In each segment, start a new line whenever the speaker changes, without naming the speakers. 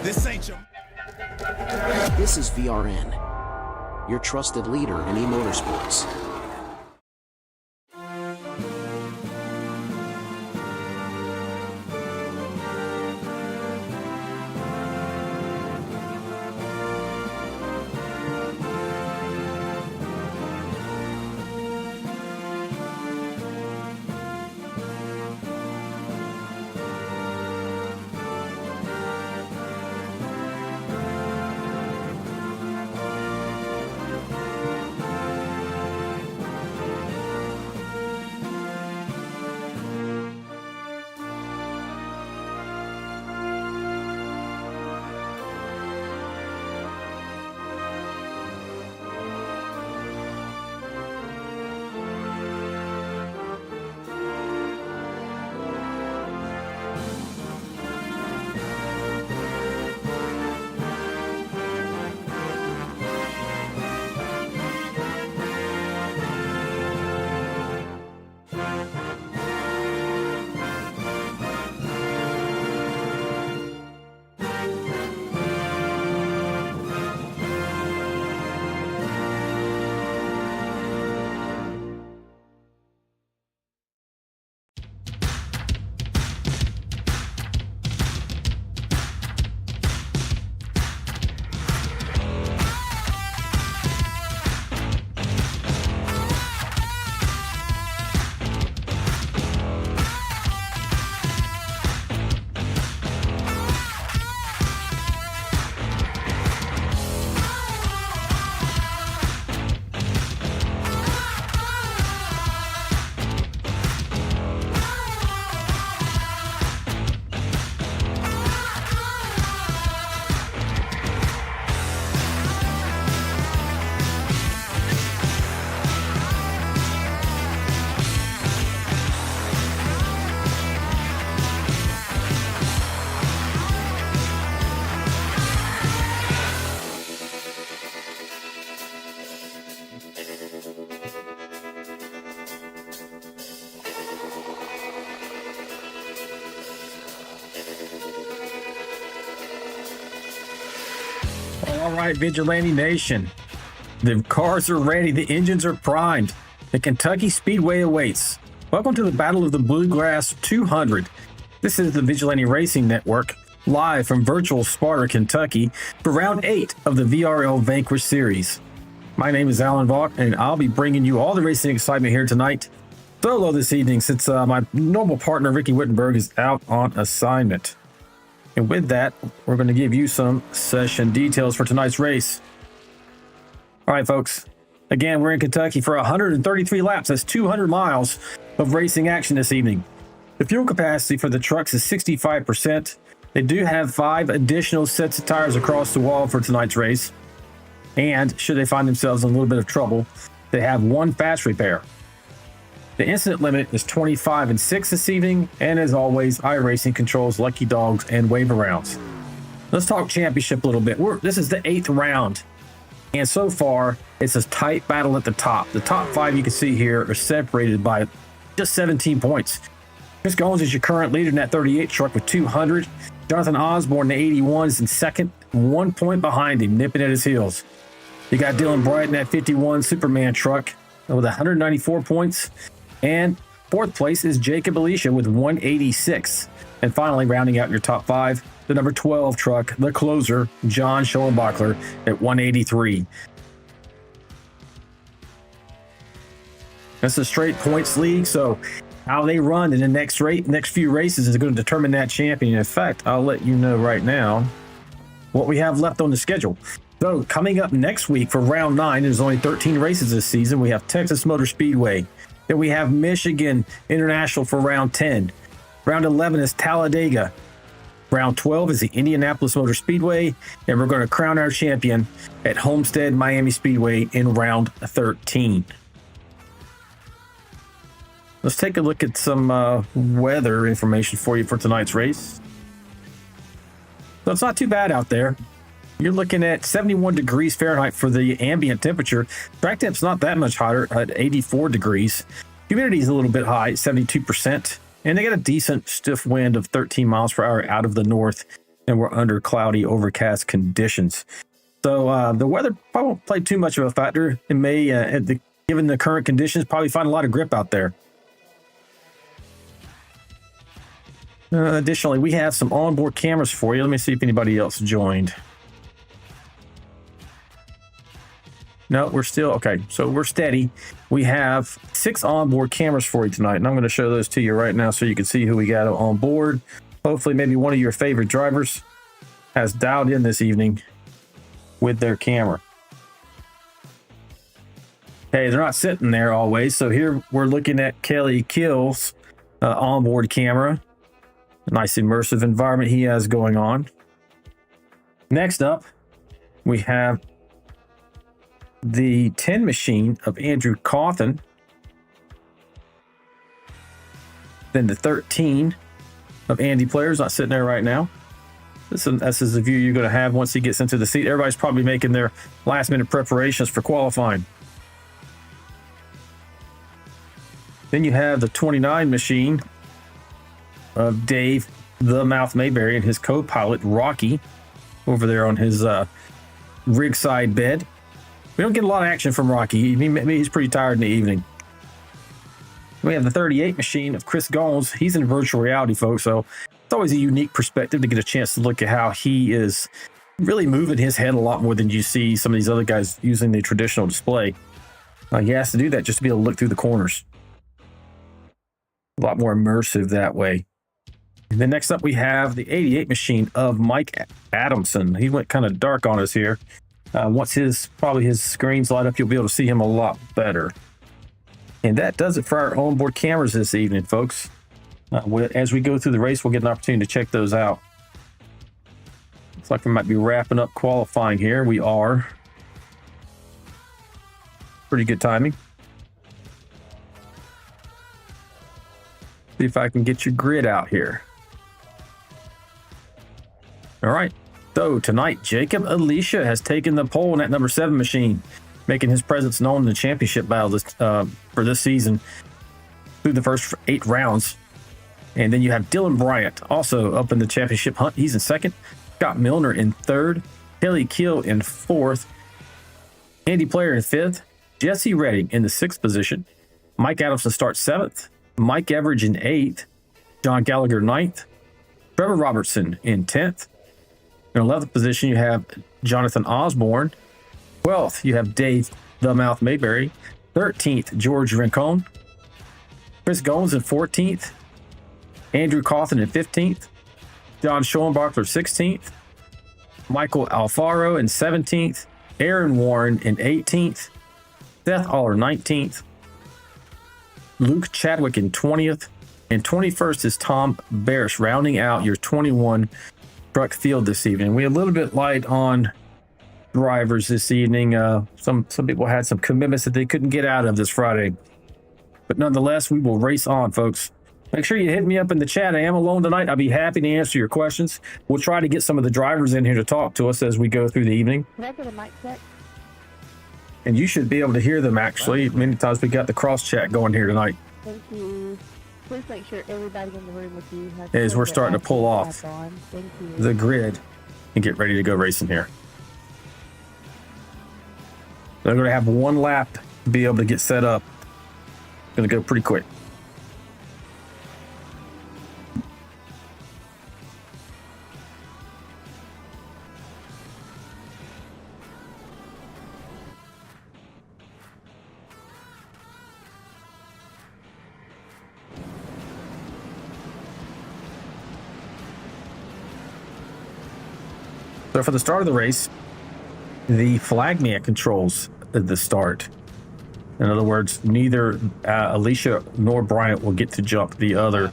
This ain't your...
This is VRN, your trusted leader in e-motorsports.
All right, Vigilante Nation. The cars are ready. The engines are primed. The Kentucky Speedway awaits. Welcome to the Battle of the Bluegrass 200. This is the Vigilante Racing Network, live from virtual Sparta, Kentucky, for round 8 of the VRL Vanquish Series. My name is Alan Vaught, and I'll be bringing you all the racing excitement here tonight. Solo this evening, since my normal partner, Ricky Wittenberg, is out on assignment. And with that, we're going to give you some session details for tonight's race. All right, folks. Again, we're in Kentucky for 133 laps. That's 200 miles of racing action this evening. The fuel capacity for the trucks is 65%. They do have 5 additional sets of tires across the wall for tonight's race. And should they find themselves in a little bit of trouble, they have 1 fast repair. The incident limit is 25 and 6 this evening, and as always, iRacing controls lucky dogs and wave-arounds. Let's talk championship a little bit. This is the 8th round, and so far, it's a tight battle at the top. The top 5 you can see here are separated by just 17 points. Chris Goins is your current leader in that 38 truck with 200. Jonathan Osborne, the 81, is in second, 1 point behind him, nipping at his heels. You got Dylan Bright in that 51 Superman truck with 194 points. And 4th place is Jacob Alicia with 186. And finally, rounding out your top 5, the number 12 truck, the closer, John Schoenbachler at 183. That's a straight points league, so how they run in the next few races is going to determine that champion. In fact, I'll let you know right now what we have left on the schedule. So coming up next week for round 9, there's only 13 races this season. We have Texas Motor Speedway. Then we have Michigan International for round 10. Round 11 is Talladega. Round 12 is the Indianapolis Motor Speedway. And we're going to crown our champion at Homestead Miami Speedway in round 13. Let's take a look at some weather information for you for tonight's race. So it's not too bad out there. You're looking at 71 degrees Fahrenheit for the ambient temperature. Track temp's not that much hotter at 84 degrees. Humidity is a little bit high, 72%. And they got a decent stiff wind of 13 miles per hour out of the north. and we're under cloudy, overcast conditions. So the weather probably won't play too much of a factor. It may, given the current conditions, probably find a lot of grip out there. Additionally, we have some onboard cameras for you. Let me see if anybody else joined. No, we're still okay. So we're steady. We have 6 onboard cameras for you tonight, and I'm going to show those to you right now so you can see who we got on board. Hopefully, maybe one of your favorite drivers has dialed in this evening with their camera. Hey, they're not sitting there always. So here we're looking at Kelly Kill's onboard camera. A nice immersive environment he has going on. Next up, we have the 10 machine of Andrew Cawthon. Then the 13 of Andy Player's not sitting there right now. This is the view you're going to have once he gets into the seat. Everybody's probably making their last minute preparations for qualifying. Then you have the 29 machine of Dave the Mouth Mayberry and his co-pilot Rocky over there on his rig side bed. We don't get a lot of action from Rocky. He's pretty tired in the evening. We have the 38 machine of Chris Goins. He's in virtual reality, folks, so it's always a unique perspective to get a chance to look at how he is really moving his head a lot more than you see some of these other guys using the traditional display. He has to do that just to be able to look through the corners. A lot more immersive that way. And then next up, we have the 88 machine of Mike Adamson. He went kind of dark on us here. Once his screens light up, you'll be able to see him a lot better. And that does it for our onboard cameras this evening, folks. As we go through the race, we'll get an opportunity to check those out. Looks like we might be wrapping up qualifying here. We are. Pretty good timing. See if I can get your grid out here. All right. So tonight, Jacob Alicia has taken the pole in that number 7 machine, making his presence known in the championship battle for this season through the first 8 rounds. And then you have Dylan Bryant also up in the championship hunt. He's in 2nd. Scott Milner in 3rd. Kelly Kill in 4th. Andy Player in 5th. Jesse Redding in the 6th position. Mike Adamson starts 7th. Mike Everidge in 8th. John Gallagher 9th. Trevor Robertson in 10th. In 11th position, you have Jonathan Osborne. 12th, you have Dave the Mouth Mayberry. 13th, George Rincon. Chris Goins in 14th. Andrew Cawthon in 15th. John Schoenbachler 16th. Michael Alfaro in 17th. Aaron Warren in 18th. Seth Aller 19th. Luke Chadwick in 20th. And 21st is Tom Barish, rounding out your 21 truck field this evening. We're a little bit light on drivers this evening. Some people had some commitments that they couldn't get out of this Friday. But nonetheless, we will race on, folks. Make sure you hit me up in the chat. I am alone tonight. I'll be happy to answer your questions. We'll try to get some of the drivers in here to talk to us as we go through the evening.
Can I get a mic check?
And you should be able to hear them, actually. Many times we got the cross chat going here tonight.
Thank you. Please make sure everybody in the room with you has
As we're starting to pull off
Thank you.
the grid and get ready to go racing here. They're going to have 1 lap to be able to get set up. Going to go pretty quick. So for the start of the race, the flagman controls the start. In other words, neither Alicia nor Bryant will get to jump the other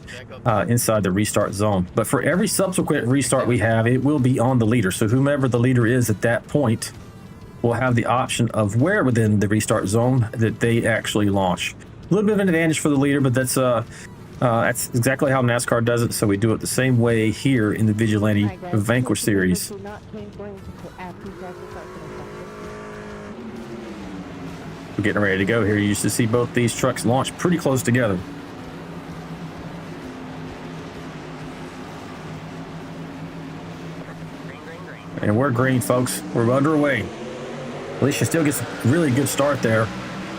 inside the restart zone. But for every subsequent restart we have, it will be on the leader. So whomever the leader is at that point will have the option of where within the restart zone that they actually launch. A little bit of an advantage for the leader, but that's exactly how NASCAR does it. So we do it the same way here in the Vigilante Vanquish Series. We're getting ready to go here. You used to see both these trucks launch pretty close together. And we're green, folks. We're underway. Alicia still gets a really good start there,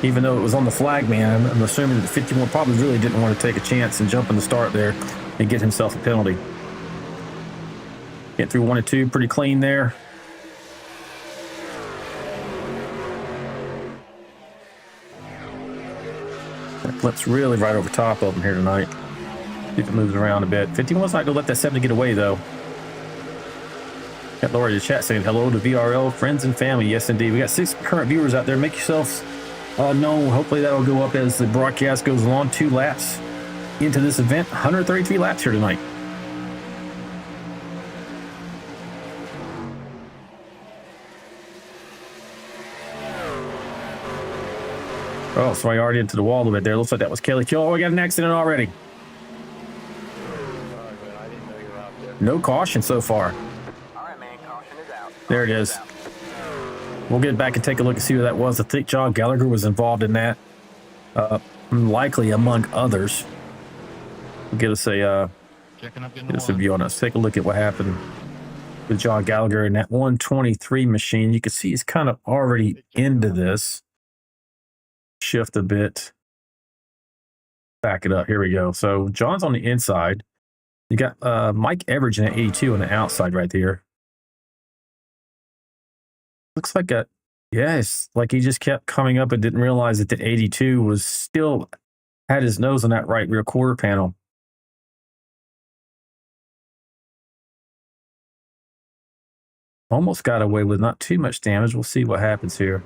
even though it was on the flag man. I'm assuming that 51 probably really didn't want to take a chance and jump in the start there and get himself a penalty. Get through 1 and 2 pretty clean there. That flip's really right over top of him here tonight. See if it moves around a bit. 51's not going to let that 70 get away, though. Got Laura in the chat saying hello to VRL friends and family. Yes, indeed. We got 6 current viewers out there. Make yourselves known. Hopefully that'll go up as the broadcast goes along. 2 laps into this event. 133 laps here tonight. Oh, so I already into the wall a little bit there. Looks like that was Kelly Kill. Oh, we got an accident already. No caution so far. There it is. We'll get back and take a look and see who that was. I think John Gallagher was involved in that. Likely among others. Get us a view on us. Take a look at what happened with John Gallagher in that 123 machine. You can see he's kind of already into this. Shift a bit. Back it up. Here we go. So John's on the inside. You got Mike Everidge in at 82 on the outside right there. Looks like yes, like he just kept coming up and didn't realize that the 82 was still had his nose on that right rear quarter panel. Almost got away with not too much damage. We'll see what happens here.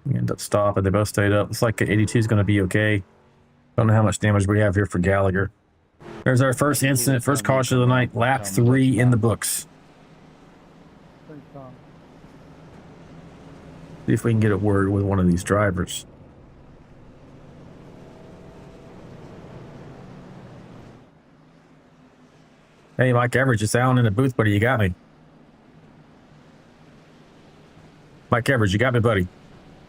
We end up stopping. They both stayed up. Looks like the 82 is going to be okay. Don't know how much damage we have here for Gallagher. There's our first incident, first caution of the night, lap 3 in the books. See if we can get a word with one of these drivers. Hey, Mike Everidge, it's Alan in the booth, buddy. You got me. Mike Everidge, you got me, buddy.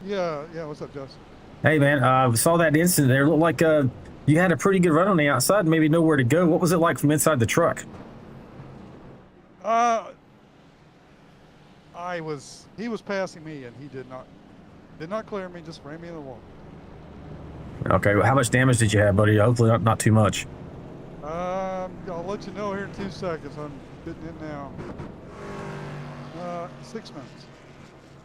Yeah. What's up, Jess?
Hey, man, we saw that incident there. It looked like you had a pretty good run on the outside and maybe nowhere to go. What was it like from inside the truck?
He was passing me and he did not clear me, just ran me in the wall.
Okay, well, how much damage did you have, buddy? Hopefully not too much.
I'll let you know here in 2 seconds. I'm getting in now. 6 minutes.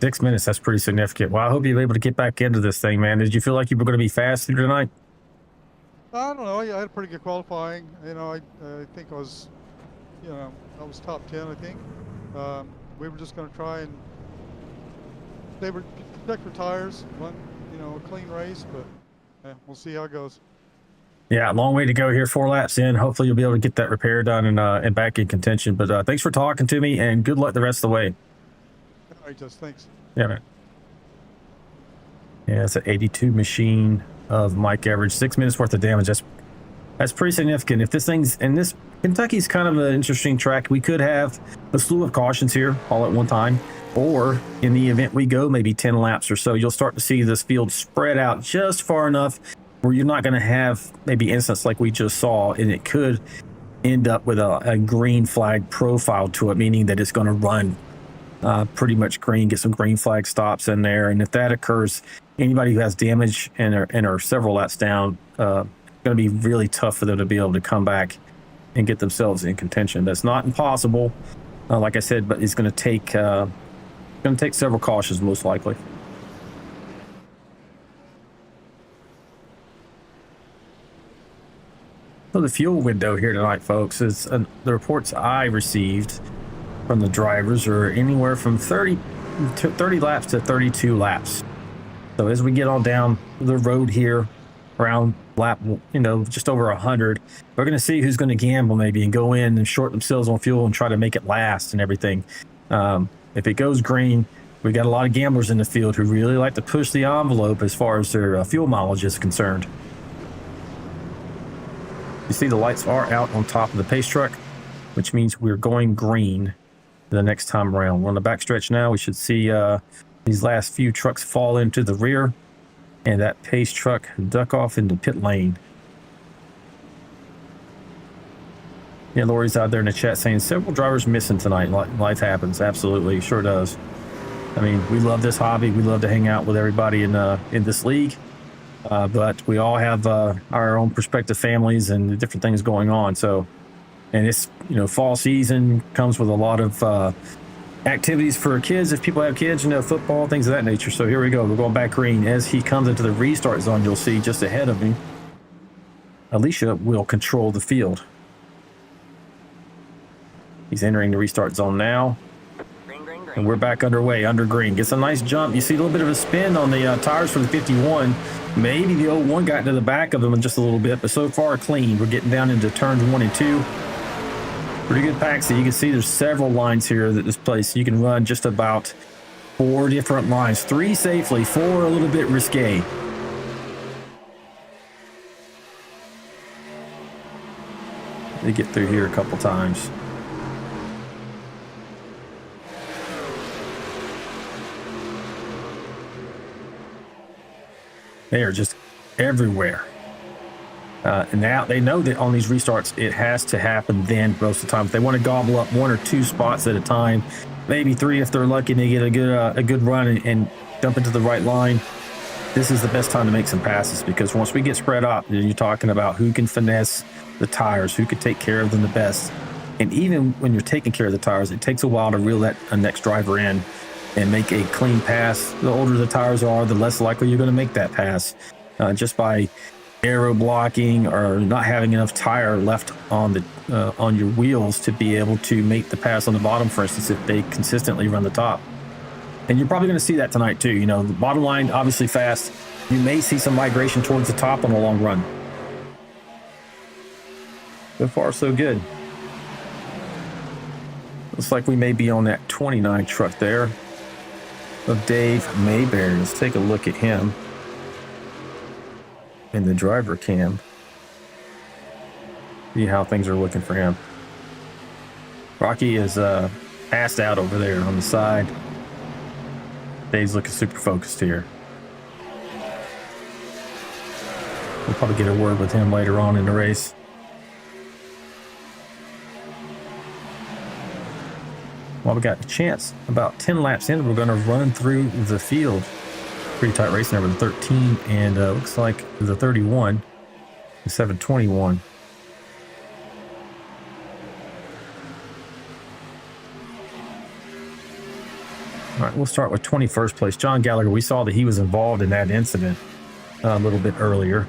6 minutes, that's pretty significant. Well, I hope you're able to get back into this thing, man. Did you feel like you were going to be fast through tonight?
I don't know. I had a pretty good qualifying. You know, I think I was top 10, I think. We were just going to try and protect our tires, run, a clean race, but we'll see how it goes.
Yeah, long way to go here, 4 laps in. Hopefully you'll be able to get that repair done and back in contention. But thanks for talking to me, and good luck the rest of the way.
All right, Jess, thanks.
Yeah, man. Yeah, it's an 82 machine of Mike Everidge. 6 minutes worth of damage. That's pretty significant. If this thing's in this, Kentucky's kind of an interesting track. We could have a slew of cautions here all at one time, or in the event we go maybe 10 laps or so, you'll start to see this field spread out just far enough where you're not going to have maybe incidents like we just saw, and it could end up with a green flag profile to it, meaning that it's going to run pretty much green, get some green flag stops in there. And if that occurs, anybody who has damage and are several laps down, going to be really tough for them to be able to come back and get themselves in contention. That's not impossible, like I said, but it's going to take several cautions most likely. So the fuel window here tonight, folks, is the reports I received from the drivers are anywhere from 30 laps to 32 laps. So as we get on down the road here around lap, just over 100, we're going to see who's going to gamble maybe and go in and short themselves on fuel and try to make it last and everything. If it goes green, we got a lot of gamblers in the field who really like to push the envelope as far as their fuel mileage is concerned. You see the lights are out on top of the pace truck, which means we're going green the next time around. We're on the backstretch now. We should see these last few trucks fall into the rear and that pace truck duck off into pit lane. Yeah, Lori's out there in the chat saying several drivers missing tonight. Life happens. Absolutely. Sure does. I mean, we love this hobby. We love to hang out with everybody in this league. But we all have our own prospective families and different things going on. So, and it's, you know, fall season comes with a lot of activities for kids. If people have kids, you know, football, things of that nature. So here we go. We're going back green. As he comes into the restart zone, you'll see just ahead of me, Alicia will control the field. He's entering the restart zone now. And we're back underway, under green. Gets a nice jump. You see a little bit of a spin on the tires for the 51. Maybe the 01 got into the back of them just a little bit, but so far clean. We're getting down into turns 1 and 2. Pretty good pack. So you can see there's several lines here that this place. You can run just about 4 different lines. 3 safely, 4 a little bit risque. They get through here a couple times. They are just everywhere. And now they know that on these restarts, it has to happen then most of the time. If they want to gobble up 1 or 2 spots at a time, maybe 3 if they're lucky, and they get a good run and dump into the right line. This is the best time to make some passes, because once we get spread out, you're talking about who can finesse the tires, who can take care of them the best. And even when you're taking care of the tires, it takes a while to reel that next driver in and make a clean pass. The older the tires are, the less likely you're going to make that pass, just by aero blocking or not having enough tire left on the on your wheels to be able to make the pass on the bottom, for instance, if they consistently run the top. And you're probably going to see that tonight too. You know, the bottom line obviously fast. You may see some migration towards the top on a long run. So far, so good. Looks like we may be on that 29 truck there of Dave Mayberry. Let's take a look at him in the driver cam. See how things are looking for him. Rocky is passed out over there on the side. Dave's looking super focused here. We'll probably get a word with him later on in the race. Well, we got a chance. About 10 laps in, we're going to run through the field. Pretty tight racing there with the 13 and looks like the 31, the 721. All right, we'll start with 21st place. John Gallagher, we saw that he was involved in that incident a little bit earlier.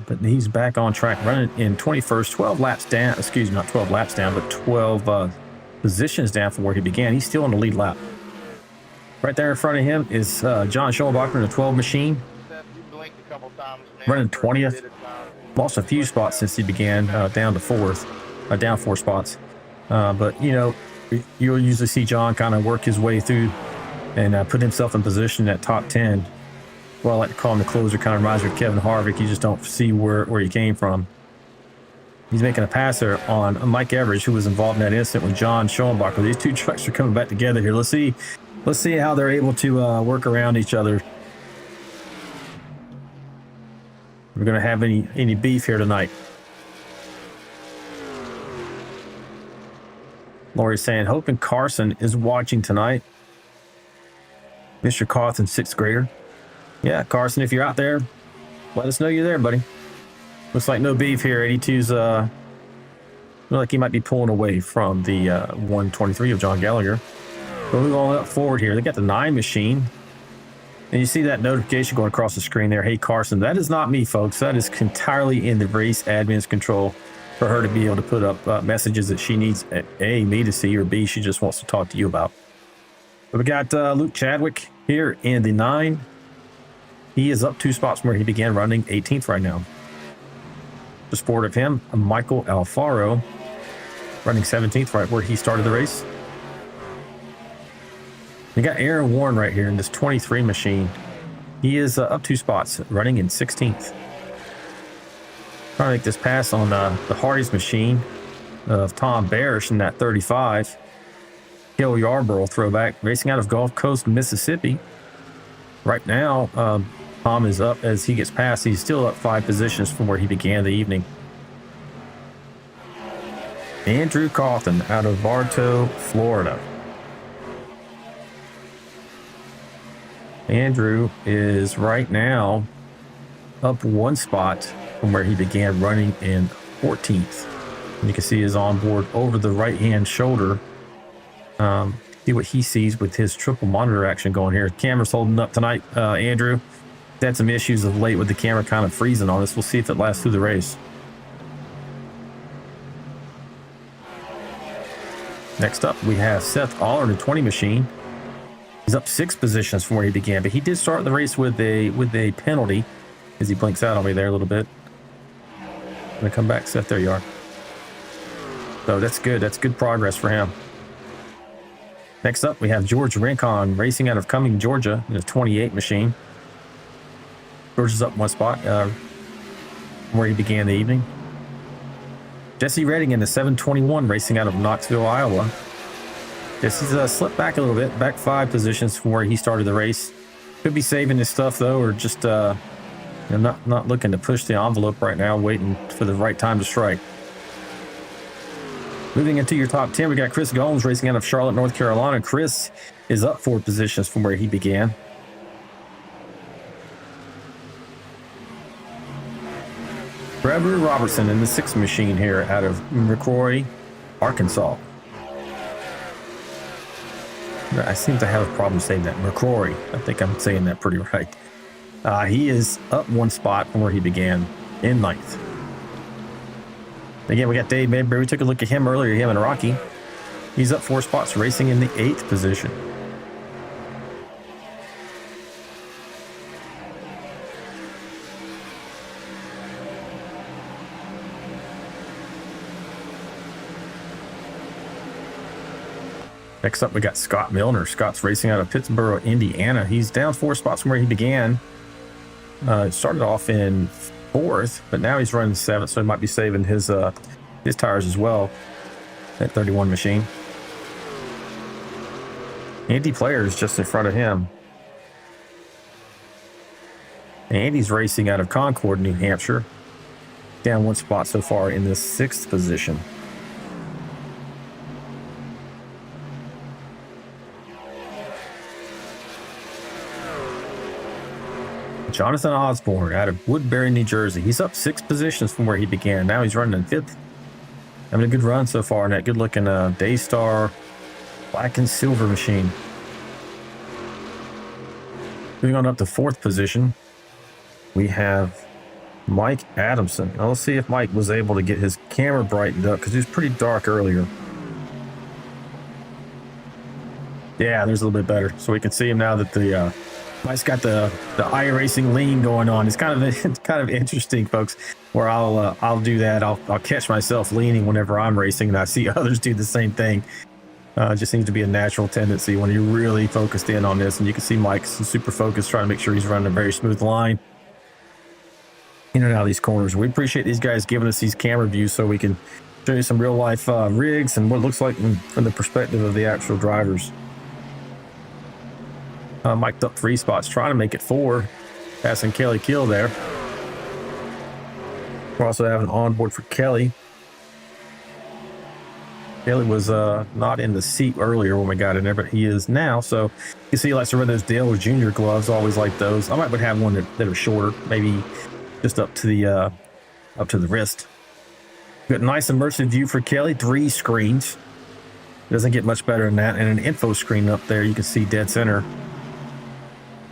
But he's back on track, running in 21st, 12 laps down. Excuse me, not 12 laps down, but 12 positions down from where he began. He's still on the lead lap. Right there in front of him is John Schoenbacher in the 12 machine, running 20th. Lost a few spots since he began, down to 4th, down 4 spots. But, you know, you'll usually see John kind of work his way through and put himself in position at top 10. Well, I like to call him the closer, kind of reminds me of Kevin Harvick. You just don't see where he came from. He's making a pass there on Mike Everidge, who was involved in that incident with John Schoenbacher. These two trucks are coming back together here. Let's see how they're able to work around each other. We're going to have any beef here tonight. Lori's saying, hoping Carson is watching tonight. Mr. Cawthon, 6th grader. Yeah, Carson, if you're out there, let us know you're there, buddy. Looks like no beef here. 82's look like he might be pulling away from the 123 of John Gallagher. But we're going up forward here. They got the 9 machine. And you see that notification going across the screen there. Hey, Carson, that is not me, folks. That is entirely in the race admin's control for her to be able to put up messages that she needs, A, me to see, or B, she just wants to talk to you about. But we got Luke Chadwick here in the 9. He is up 2 spots from where he began, running 18th right now. Just forward of him, Michael Alfaro, running 17th right where he started the race. We got Aaron Warren right here in this 23 machine. He is up 2 spots, running in 16th. Trying to make this pass on the Hardy's machine of Tom Barish in that 35. Gil Yarborough throwback, racing out of Gulf Coast, Mississippi. Right now, Tom is up as he gets past. He's still up 5 positions from where he began the evening. Andrew Cawthon out of Bartow, Florida. Andrew is right now up one spot from where he began running in 14th. And you can see his onboard over the right-hand shoulder. See what he sees with his triple monitor action going here. Camera's holding up tonight, Andrew. Had some issues of late with the camera kind of freezing on us. We'll see if it lasts through the race. Next up, we have Seth Allard in 20 machine. He's up 6 positions from where he began, but he did start the race with a penalty as he blinks out on me there a little bit. I'm gonna come back, Seth. There you are. So that's good. That's good progress for him. Next up, we have George Rincon racing out of Cumming, Georgia in a 28 machine. George is up one spot from where he began the evening. Jesse Redding in the 721 racing out of Knoxville, Iowa. Jesse's slipped back a little bit, back 5 positions from where he started the race. Could be saving his stuff though, or just not looking to push the envelope right now, waiting for the right time to strike. Moving into your top 10, we got Chris Gomes racing out of Charlotte, North Carolina. Chris is up 4 positions from where he began. Trevor Robertson in the 6 machine here out of McCrory, Arkansas. I seem to have a problem saying that. McCrory. I think I'm saying that pretty right. He is up 1 spot from where he began in 9th. Again, we got Dave Mayberry. We took a look at him earlier, him and Rocky. He's up 4 spots, racing in the 8th position. Next up, we got Scott Milner. Scott's racing out of Pittsburgh, Indiana. He's down 4 spots from where he began. Started off in 4th, but now he's running 7th, so he might be saving his tires as well. That 31 machine. Andy Player is just in front of him. Andy's racing out of Concord, New Hampshire. Down 1 spot so far in the 6th position. Jonathan Osborne out of Woodbury, New Jersey. He's up 6 positions from where he began. Now he's running in 5th. Having a good run so far in that good looking Daystar black and silver machine. Moving on up to 4th position, we have Mike Adamson. Now let's see if Mike was able to get his camera brightened up because it was pretty dark earlier. Yeah, there's a little bit better. So we can see him now that the Mike's got the iRacing lean going on. It's kind of interesting, folks, where I'll do that. I'll catch myself leaning whenever I'm racing, and I see others do the same thing. It just seems to be a natural tendency when you're really focused in on this, and you can see Mike's super focused, trying to make sure he's running a very smooth line in and out of these corners. We appreciate these guys giving us these camera views so we can show you some real life rigs and what it looks like from the perspective of the actual drivers. Mike's up 3 spots, trying to make it 4, passing Kelly Kill there. We're also having onboard for Kelly. Kelly was not in the seat earlier when we got in there, but he is now. So you can see he likes to run those Dale Jr. gloves. Always like those. I might would have one that are shorter, maybe just up to the wrist. Got a nice immersive view for Kelly. 3 screens. Doesn't get much better than that, and an info screen up there. You can see dead center.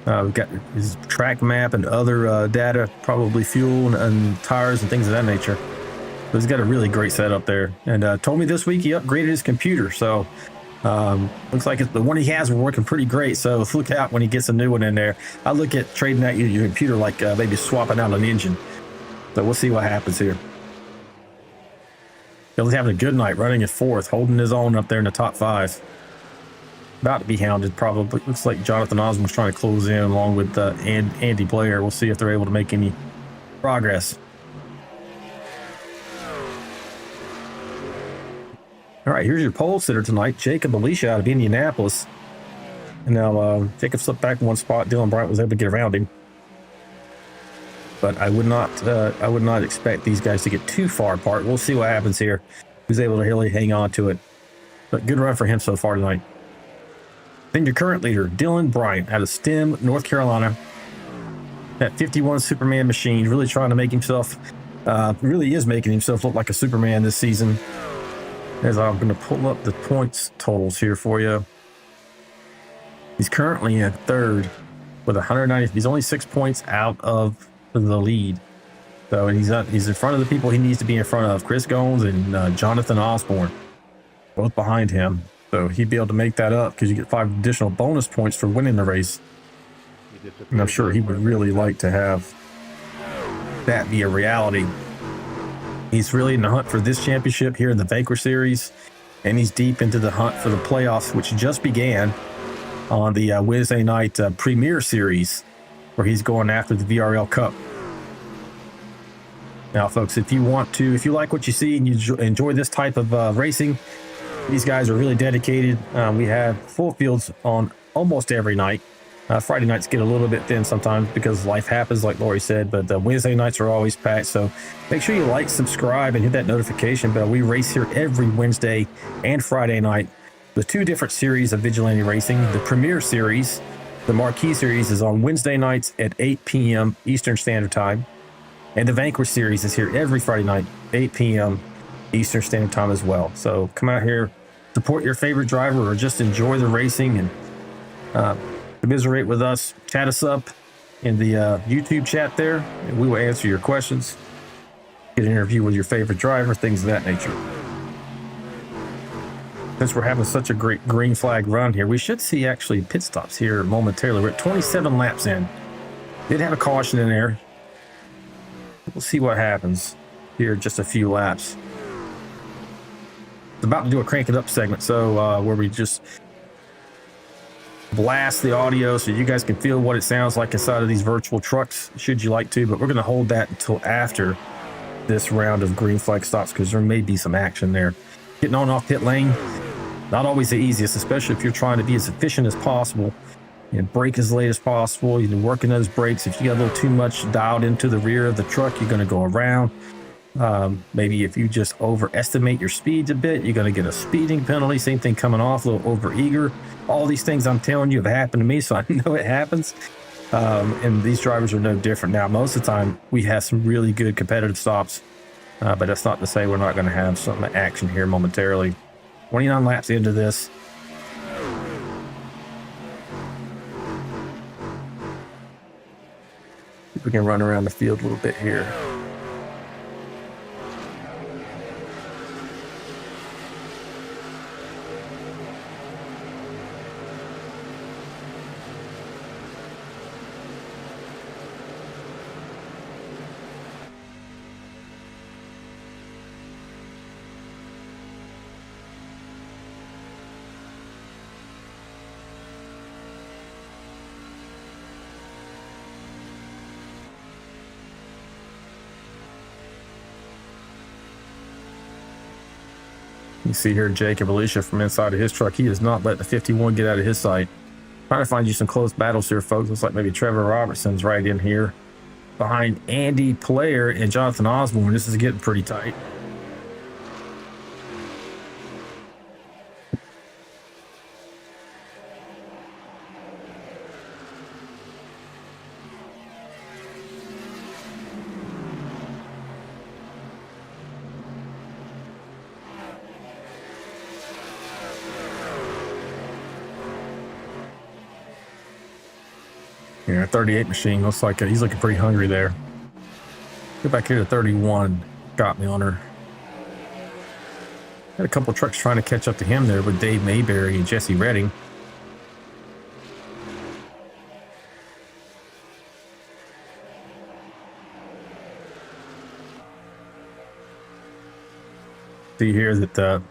We've got his track map and other data, probably fuel and tires and things of that nature. But he's got a really great setup there. And told me this week he upgraded his computer. So looks like the one he has is working pretty great. So look out when he gets a new one in there. I look at trading out your computer like maybe swapping out an engine. So we'll see what happens here. He's having a good night, running at 4th, holding his own up there in the top 5. About to be hounded, probably. Looks like Jonathan Osborne's trying to close in along with Andy Blair. We'll see if they're able to make any progress. All right, here's your pole sitter tonight, Jacob Alicia out of Indianapolis. And now Jacob slipped back 1 spot. Dylan Bryant was able to get around him. But I would not expect these guys to get too far apart. We'll see what happens here. was able to really hang on to it. But good run for him so far tonight. Then your current leader, Dylan Bryant, out of Stem, North Carolina. That 51 Superman machine, really trying to make himself, really is making himself look like a Superman this season. As I'm going to pull up the points totals here for you. He's currently in third with 190. He's only 6 points out of the lead. So he's in front of the people he needs to be in front of. Chris Goins and Jonathan Osborne, both behind him. So he'd be able to make that up because you get 5 additional bonus points for winning the race. And I'm sure he would really like to have that be a reality. He's really in the hunt for this championship here in the Vanquish Series, and he's deep into the hunt for the playoffs, which just began on the Wednesday night Premiere Series, where he's going after the VRL Cup. Now, folks, if you like what you see and you enjoy this type of racing, these guys are really dedicated. We have full fields on almost every night. Friday nights get a little bit thin sometimes because life happens, like Lori said, but Wednesday nights are always packed. So make sure you like, subscribe, and hit that notification bell. We race here every Wednesday and Friday night. The 2 different series of Vigilante Racing. The Premiere Series, the Marquee Series, is on Wednesday nights at 8 p.m. Eastern Standard Time. And the Vanquish Series is here every Friday night, 8 p.m. Eastern Standard Time as well. So come out here, support your favorite driver, or just enjoy the racing and commiserate with us. Chat us up in the YouTube chat there, and we will answer your questions. Get an interview with your favorite driver, things of that nature. Since we're having such a great green flag run here, we should see actually pit stops here momentarily. We're at 27 laps in. Did have a caution in there. We'll see what happens here, just a few laps. It's about to do a crank it up segment, so where we just blast the audio so you guys can feel what it sounds like inside of these virtual trucks, should you like to, but we're going to hold that until after this round of green flag stops because there may be some action there. Getting on off pit lane, not always the easiest, especially if you're trying to be as efficient as possible and brake as late as possible. You're working those brakes. If you got a little too much dialed into the rear of the truck, you're going to go around. Maybe if you just overestimate your speeds a bit, you're going to get a speeding penalty. Same thing coming off, a little over eager. All these things I'm telling you have happened to me, so I know it happens. And these drivers are no different. Now, most of the time, we have some really good competitive stops, but that's not to say we're not going to have some action here momentarily. 29 laps into this. We can run around the field a little bit here. You see here Jacob Alicia from inside of his truck. He does not let the 51 get out of his sight. Trying to find you some close battles here, folks. Looks like maybe Trevor Robertson's right in here behind Andy Player and Jonathan Osborne. This is getting pretty tight. Yeah, 38 machine looks like he's looking pretty hungry there. Go back here to 31. Got me on her. Had a couple of trucks trying to catch up to him there with Dave Mayberry and Jesse Redding. See here that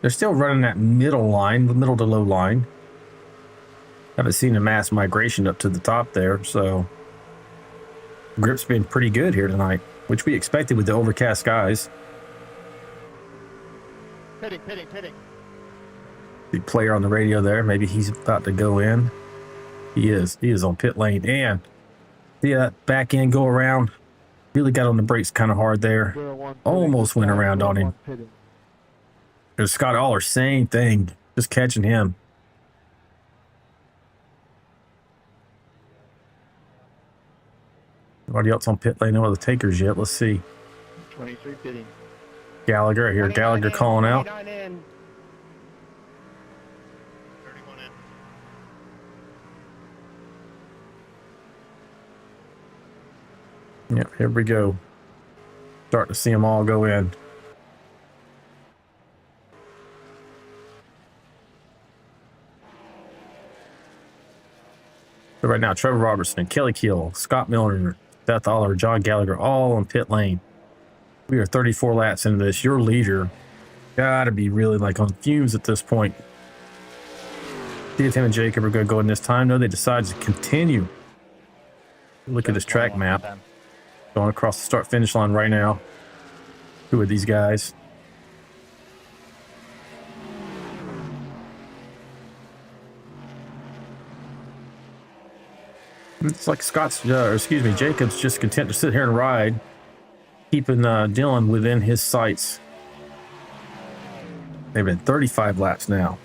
they're still running that middle line, the middle to low line. Haven't seen a mass migration up to the top there, so grip's been pretty good here tonight, which we expected with the overcast skies.
Pitting.
The player on the radio there, maybe he's about to go in. He is on pit lane, and see that back end go around. Really got on the brakes kind of hard there. Almost went around on him. There's Scott Aller, same thing. Just catching him. Nobody else on pit lane, no other takers yet. Let's see.
23 pitting.
Gallagher here. Gallagher calling out.
31 in.
Yep, here we go. Starting to see them all go in. So right now, Trevor Robertson, Kelly Keel, Scott Milner, Seth Aller, John Gallagher, all on pit lane. We are 34 laps into this. Your leader got to be really like on fumes at this point. See if him and Jacob are going to go in this time. No, they decide to continue. Look at this track map. Going across the start-finish line right now. Who are these guys? It's like Jacob's just content to sit here and ride, keeping Dylan within his sights. They've been 35 laps now.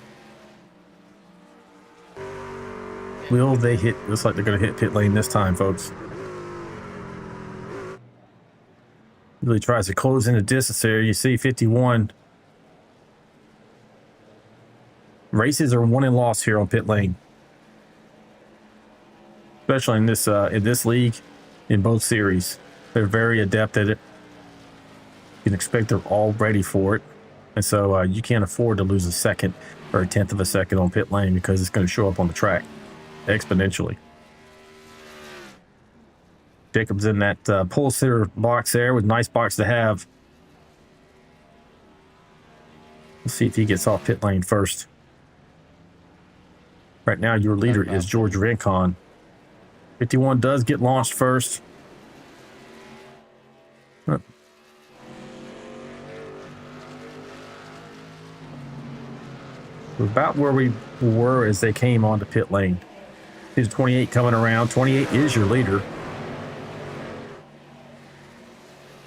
Will they hit? Looks like they're going to hit pit lane this time, folks. Really tries to close in the distance there. You see 51. Races are won and lost here on pit lane. Especially in this league, in both series. They're very adept at it. You can expect they're all ready for it. And so you can't afford to lose a second or a tenth of a second on pit lane because it's going to show up on the track exponentially. Jacob's in that pole sitter box there with a nice box to have. Let's see if he gets off pit lane first. Right now, your leader is George Rincon. 51 does get launched first. We're about where we were as they came onto pit lane. Here's 28 coming around. 28 is your leader.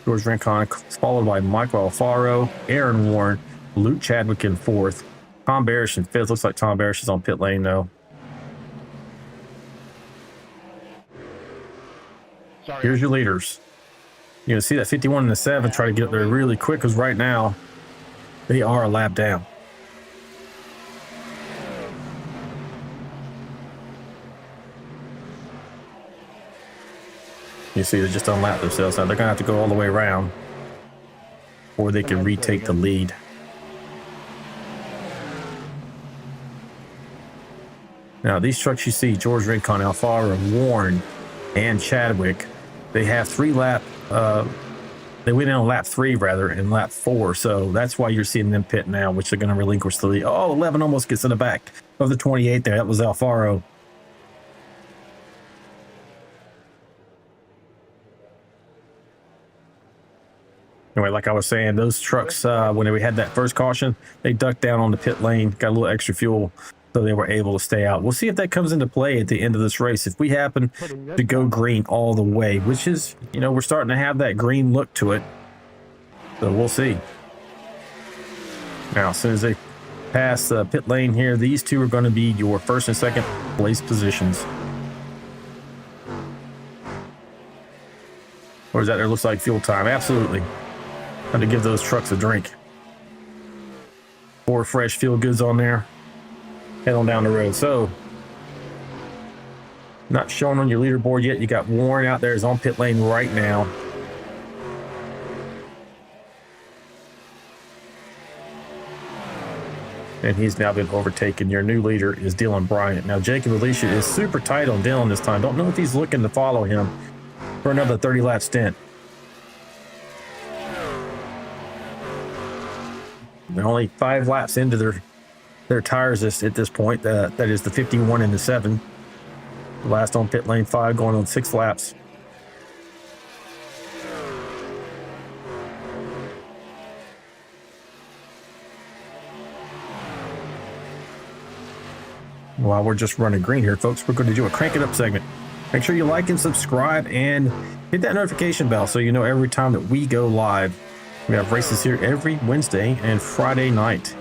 George Rincon, followed by Michael Alfaro, Aaron Warren, Luke Chadwick in fourth. Tom Barish in fifth. Looks like Tom Barish is on pit lane though. Here's your leaders. You're going to see that 51 and the 7 try to get up there really quick because right now they are a lap down. You see, they just unlap themselves now. They're going to have to go all the way around or they can retake the lead. Now, these trucks you see, George Rincon, Alfaro, Warren, and Chadwick, they have they went in on lap 3 rather, and lap 4. So that's why you're seeing them pit now, which they're going to relinquish the lead. Oh, 11 almost gets in the back of the 28 there. That was Alfaro. Anyway, like I was saying, those trucks, when we had that first caution, they ducked down on the pit lane, got a little extra fuel, so they were able to stay out. We'll see if that comes into play at the end of this race. If we happen to go green all the way, which is, we're starting to have that green look to it. So we'll see. Now, as soon as they pass the pit lane here, these two are going to be your first and second place positions. Or is that there? Looks like fuel time. Absolutely. Time to give those trucks a drink. 4 fresh fuel goods on there. Head on down the road. So, not showing on your leaderboard yet. You got Warren out there is on pit lane right now. And he's now been overtaken. Your new leader is Dylan Bryant. Now, Jacob Alicia is super tight on Dylan this time. Don't know if he's looking to follow him for another 30-lap stint. They're only 5 laps into their tires at this point. That is the 51 and the 7. The last on pit lane 5 going on 6 laps. While we're just running green here, folks, we're going to do a crank it up segment. Make sure you like and subscribe and hit that notification bell so you know every time that we go live. We have races here every Wednesday and Friday night.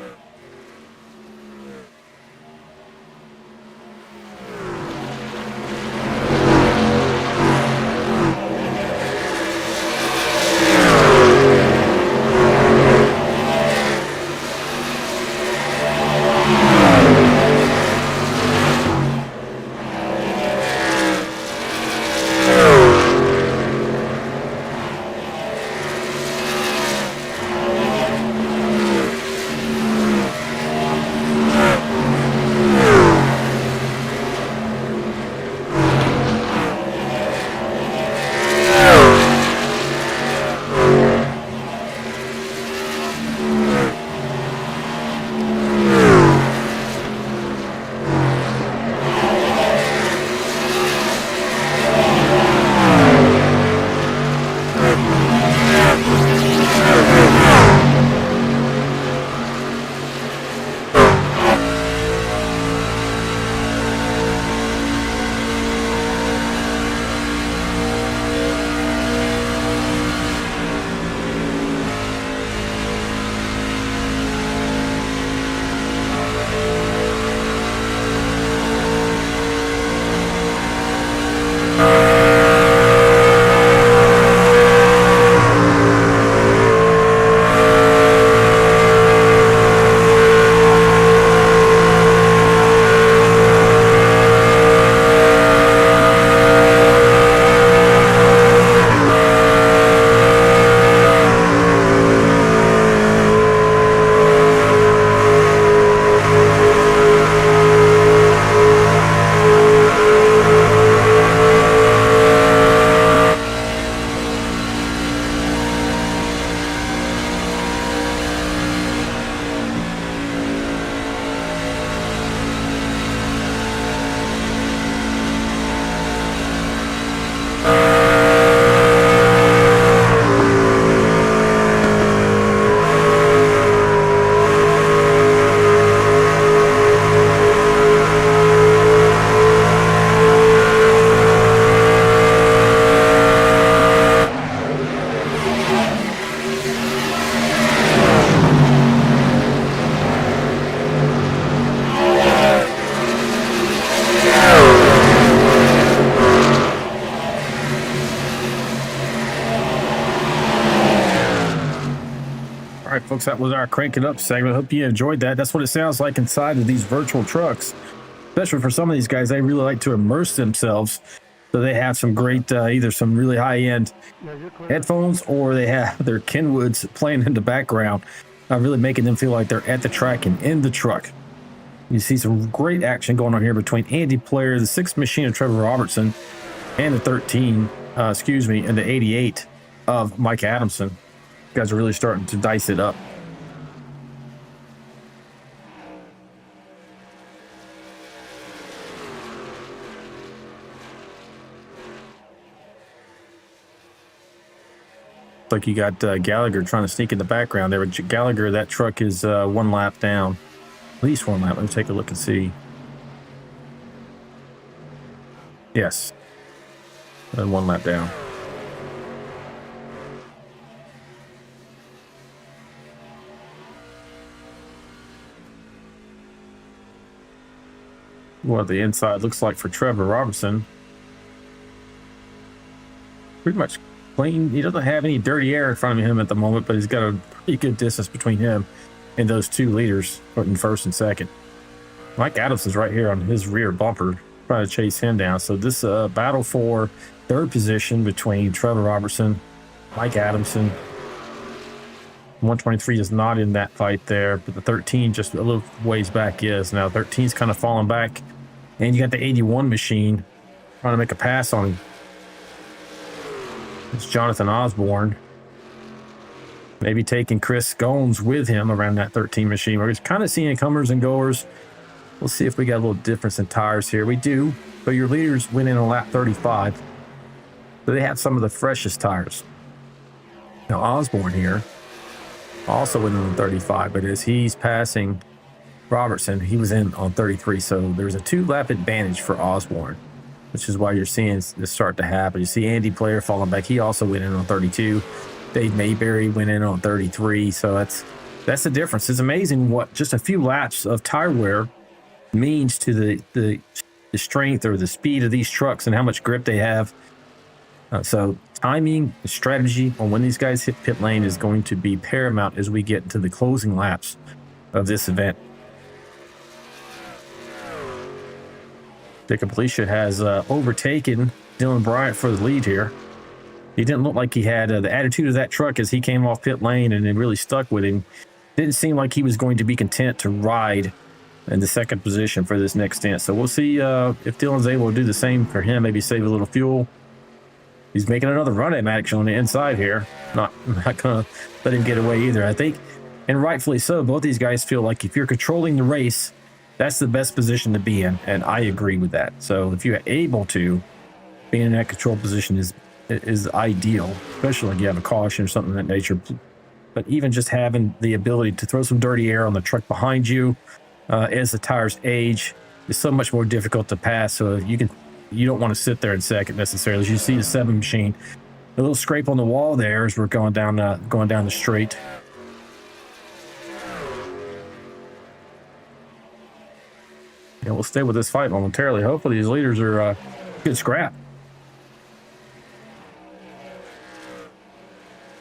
All right, folks, that was our Crank It Up segment. Hope you enjoyed that. That's what it sounds like inside of these virtual trucks. Especially for some of these guys, they really like to immerse themselves. So they have some great, either some really high-end headphones, or they have their Kenwoods playing in the background, really making them feel like they're at the track and in the truck. You see some great action going on here between Andy Player, the 6 machine of Trevor Robertson, and the 13, and the 88 of Mike Adamson. You guys are really starting to dice it up. Like you got Gallagher trying to sneak in the background there. But Gallagher, that truck is 1 lap down. At least 1 lap. Let me take a look and see. Yes. 1 lap down. What the inside looks like for Trevor Robertson. Pretty much clean. He doesn't have any dirty air in front of him at the moment, but he's got a pretty good distance between him and those 2 leaders in first and second. Mike Adamson's right here on his rear bumper, trying to chase him down. So this battle for 3rd position between Trevor Robertson, Mike Adamson. 123 is not in that fight there, but the 13 just a little ways back is. Now 13's kind of falling back, and you got the 81 machine trying to make a pass on him. It's Jonathan Osborne. Maybe taking Chris Gomes with him around that 13 machine. We're just kind of seeing comers and goers. We'll see if we got a little difference in tires here. We do, but your leaders went in on lap 35. So they have some of the freshest tires. Now Osborne here also went in on 35, but as he's passing Robertson, he was in on 33. So there's a 2-lap advantage for Osborne, which is why you're seeing this start to happen. You see Andy Player falling back. He also went in on 32. Dave Mayberry went in on 33. So that's the difference. It's amazing what just a few laps of tire wear means to the strength or the speed of these trucks and how much grip they have. So timing, strategy on when these guys hit pit lane is going to be paramount as we get into the closing laps of this event. Jacob Alicia has overtaken Dylan Bryant for the lead here. He didn't look like he had the attitude of that truck as he came off pit lane, and it really stuck with him. Didn't seem like he was going to be content to ride in the second position for this next stint. So we'll see if Dylan's able to do the same for him, maybe save a little fuel. He's making another run at Maddox on the inside here. Not going to let him get away either, I think. And rightfully so. Both these guys feel like if you're controlling the race, that's the best position to be in. And I agree with that. So if you're able to, being in that control position is ideal, especially like you have a caution or something of that nature. But even just having the ability to throw some dirty air on the truck behind you as the tires age is so much more difficult to pass. So you don't want to sit there in second necessarily. As you see the 7 machine, a little scrape on the wall there as we're going down the straight. Yeah, we'll stay with this fight momentarily. Hopefully these leaders are good scrap.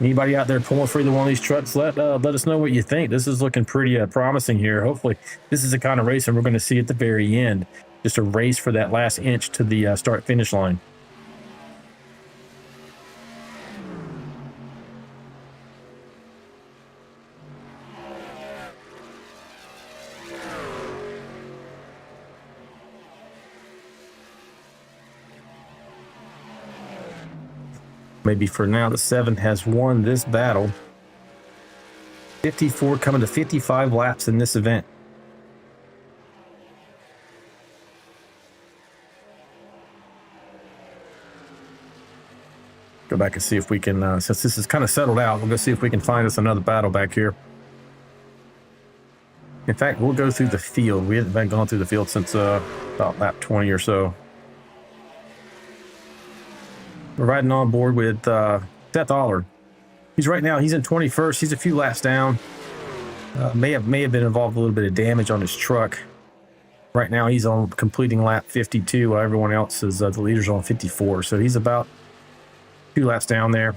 Anybody out there pulling for either one of these trucks, let us know what you think. This is looking pretty promising here. Hopefully this is the kind of racing we're going to see at the very end. Just a race for that last inch to the start-finish line. Maybe for now, the 7 has won this battle. 54 coming to 55 laps in this event. Go back and see if we can, since this is kind of settled out, we'll go see if we can find us another battle back here. In fact, we'll go through the field. We haven't been going through the field since about lap 20 or so. We're riding on board with Seth Allard. He's in 21st. He's a few laps down. May have been involved with a little bit of damage on his truck. Right now, he's on completing lap 52, while everyone else is the leader's on 54. So he's about 2 laps down there,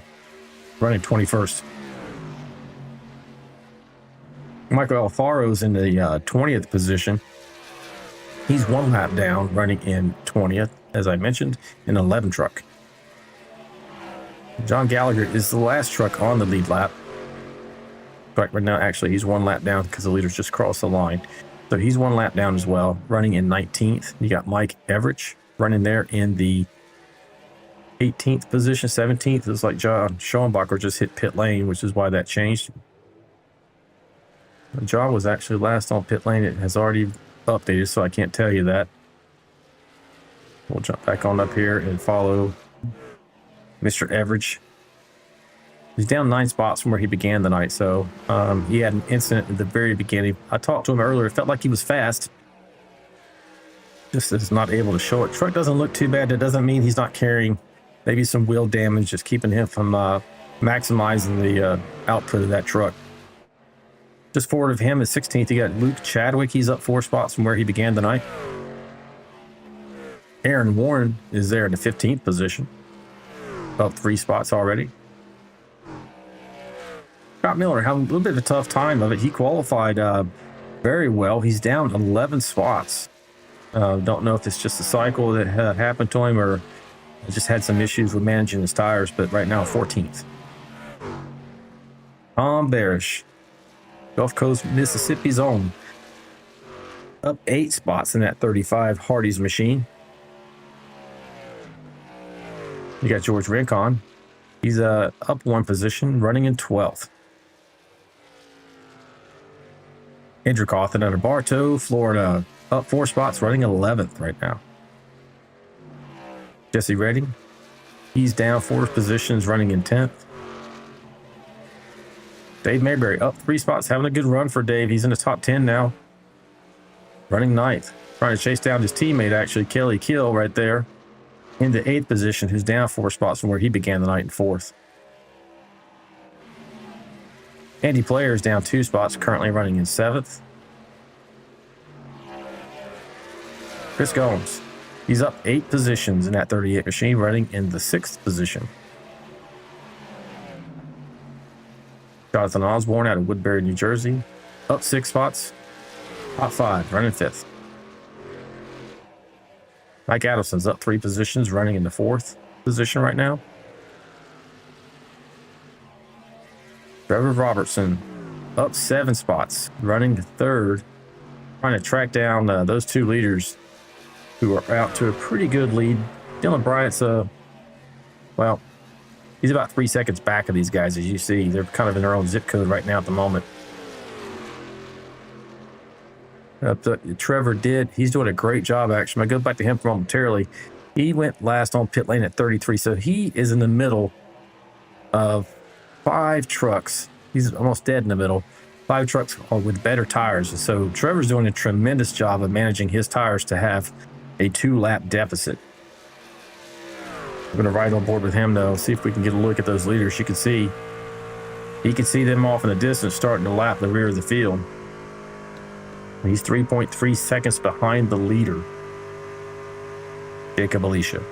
running 21st. Michael Alfaro's in the 20th position. He's 1 lap down, running in 20th, as I mentioned, in an 11 truck. John Gallagher is the last truck on the lead lap. But right now, actually, he's 1 lap down because the leaders just crossed the line. So he's 1 lap down as well, running in 19th. You got Mike Everidge running there in the 18th position. 17th is like John Schoenbacher just hit pit lane, which is why that changed. John was actually last on pit lane. It has already updated, so I can't tell you that. We'll jump back on up here and follow Mr. Everidge. He's down 9 spots from where he began the night, so he had an incident at the very beginning. I talked to him earlier. It felt like he was fast. Just is not able to show it. Truck doesn't look too bad. That doesn't mean he's not carrying maybe some wheel damage, just keeping him from maximizing the output of that truck. Just forward of him is 16th. You got Luke Chadwick. He's up 4 spots from where he began the night. Aaron Warren is there in the 15th position. Up 3 spots already. Scott Miller having a little bit of a tough time of it. He qualified very well. He's down 11 spots. Don't know if it's just a cycle that happened to him or just had some issues with managing his tires, but right now 14th. Tom Barish, Gulf Coast, Mississippi's own. Up 8 spots in that 35 Hardy's machine. You got George Rincon. He's up 1 position, running in 12th. Andrew Cawthon out of Bartow, Florida, up 4 spots, running 11th right now. Jesse Redding, he's down 4 positions, running in 10th. Dave Mayberry up 3 spots, having a good run for Dave. He's in the top 10 now, running 9th. Trying to chase down his teammate, actually, Kelly Kill, right there in the 8th position, who's down 4 spots from where he began the night in 4th. Andy Player is down 2 spots, currently running in 7th. Chris Gomes, he's up 8 positions in that 38 machine, running in the 6th position. Jonathan Osborne out of Woodbury, New Jersey, up 6 spots, top 5, running 5th. Mike Addison's up 3 positions, running in the 4th position right now. Trevor Robertson up 7 spots, running 3rd, trying to track down those 2 leaders who are out to a pretty good lead. Dylan Bryant's, well, he's about 3 seconds back of these guys, as you see. They're kind of in their own zip code right now at the moment. Trevor he's doing a great job, actually. I go back to him momentarily. He went last on pit lane at 33, so he is in the middle of 5 trucks. He's almost dead in the middle. 5 trucks with better tires. So Trevor's doing a tremendous job of managing his tires to have a 2-lap deficit. I'm going to ride on board with him, though, see if we can get a look at those leaders. You can see, he can see them off in the distance starting to lap the rear of the field. He's 3.3 seconds behind the leader, Jacob Alicia.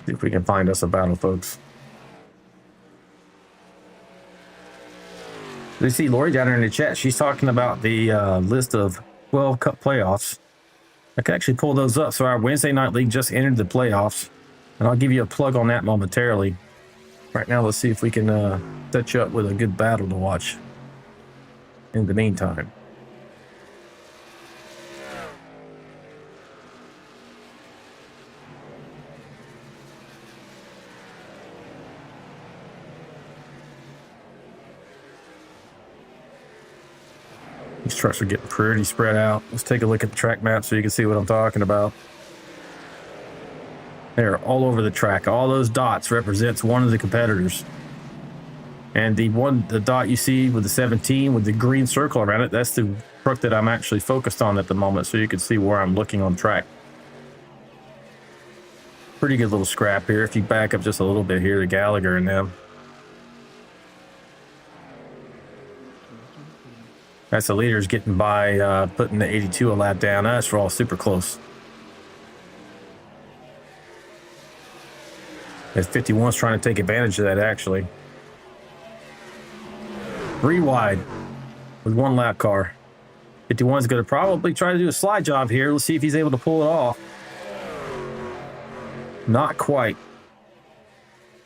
See if we can find us a battle, folks. You see Lori down there in the chat. She's talking about the list of 12 Cup playoffs. I can actually pull those up. So our Wednesday Night League just entered the playoffs, and I'll give you a plug on that momentarily. Right now, let's see if we can set you up with a good battle to watch in the meantime. These trucks are getting pretty spread out. Let's take a look at the track map so you can see what I'm talking about. They're all over the track. All those dots represents one of the competitors. And the dot you see with the 17 with the green circle around it, that's the truck that I'm actually focused on at the moment, so you can see where I'm looking on track. Pretty good little scrap here. If you back up just a little bit here, the Gallagher and them. That's the leaders getting by, putting the 82 a lap down. That's all super close. As 51's trying to take advantage of that, actually. 3 wide with 1 lap car. 51's going to probably try to do a slide job here. Let's see if he's able to pull it off. Not quite.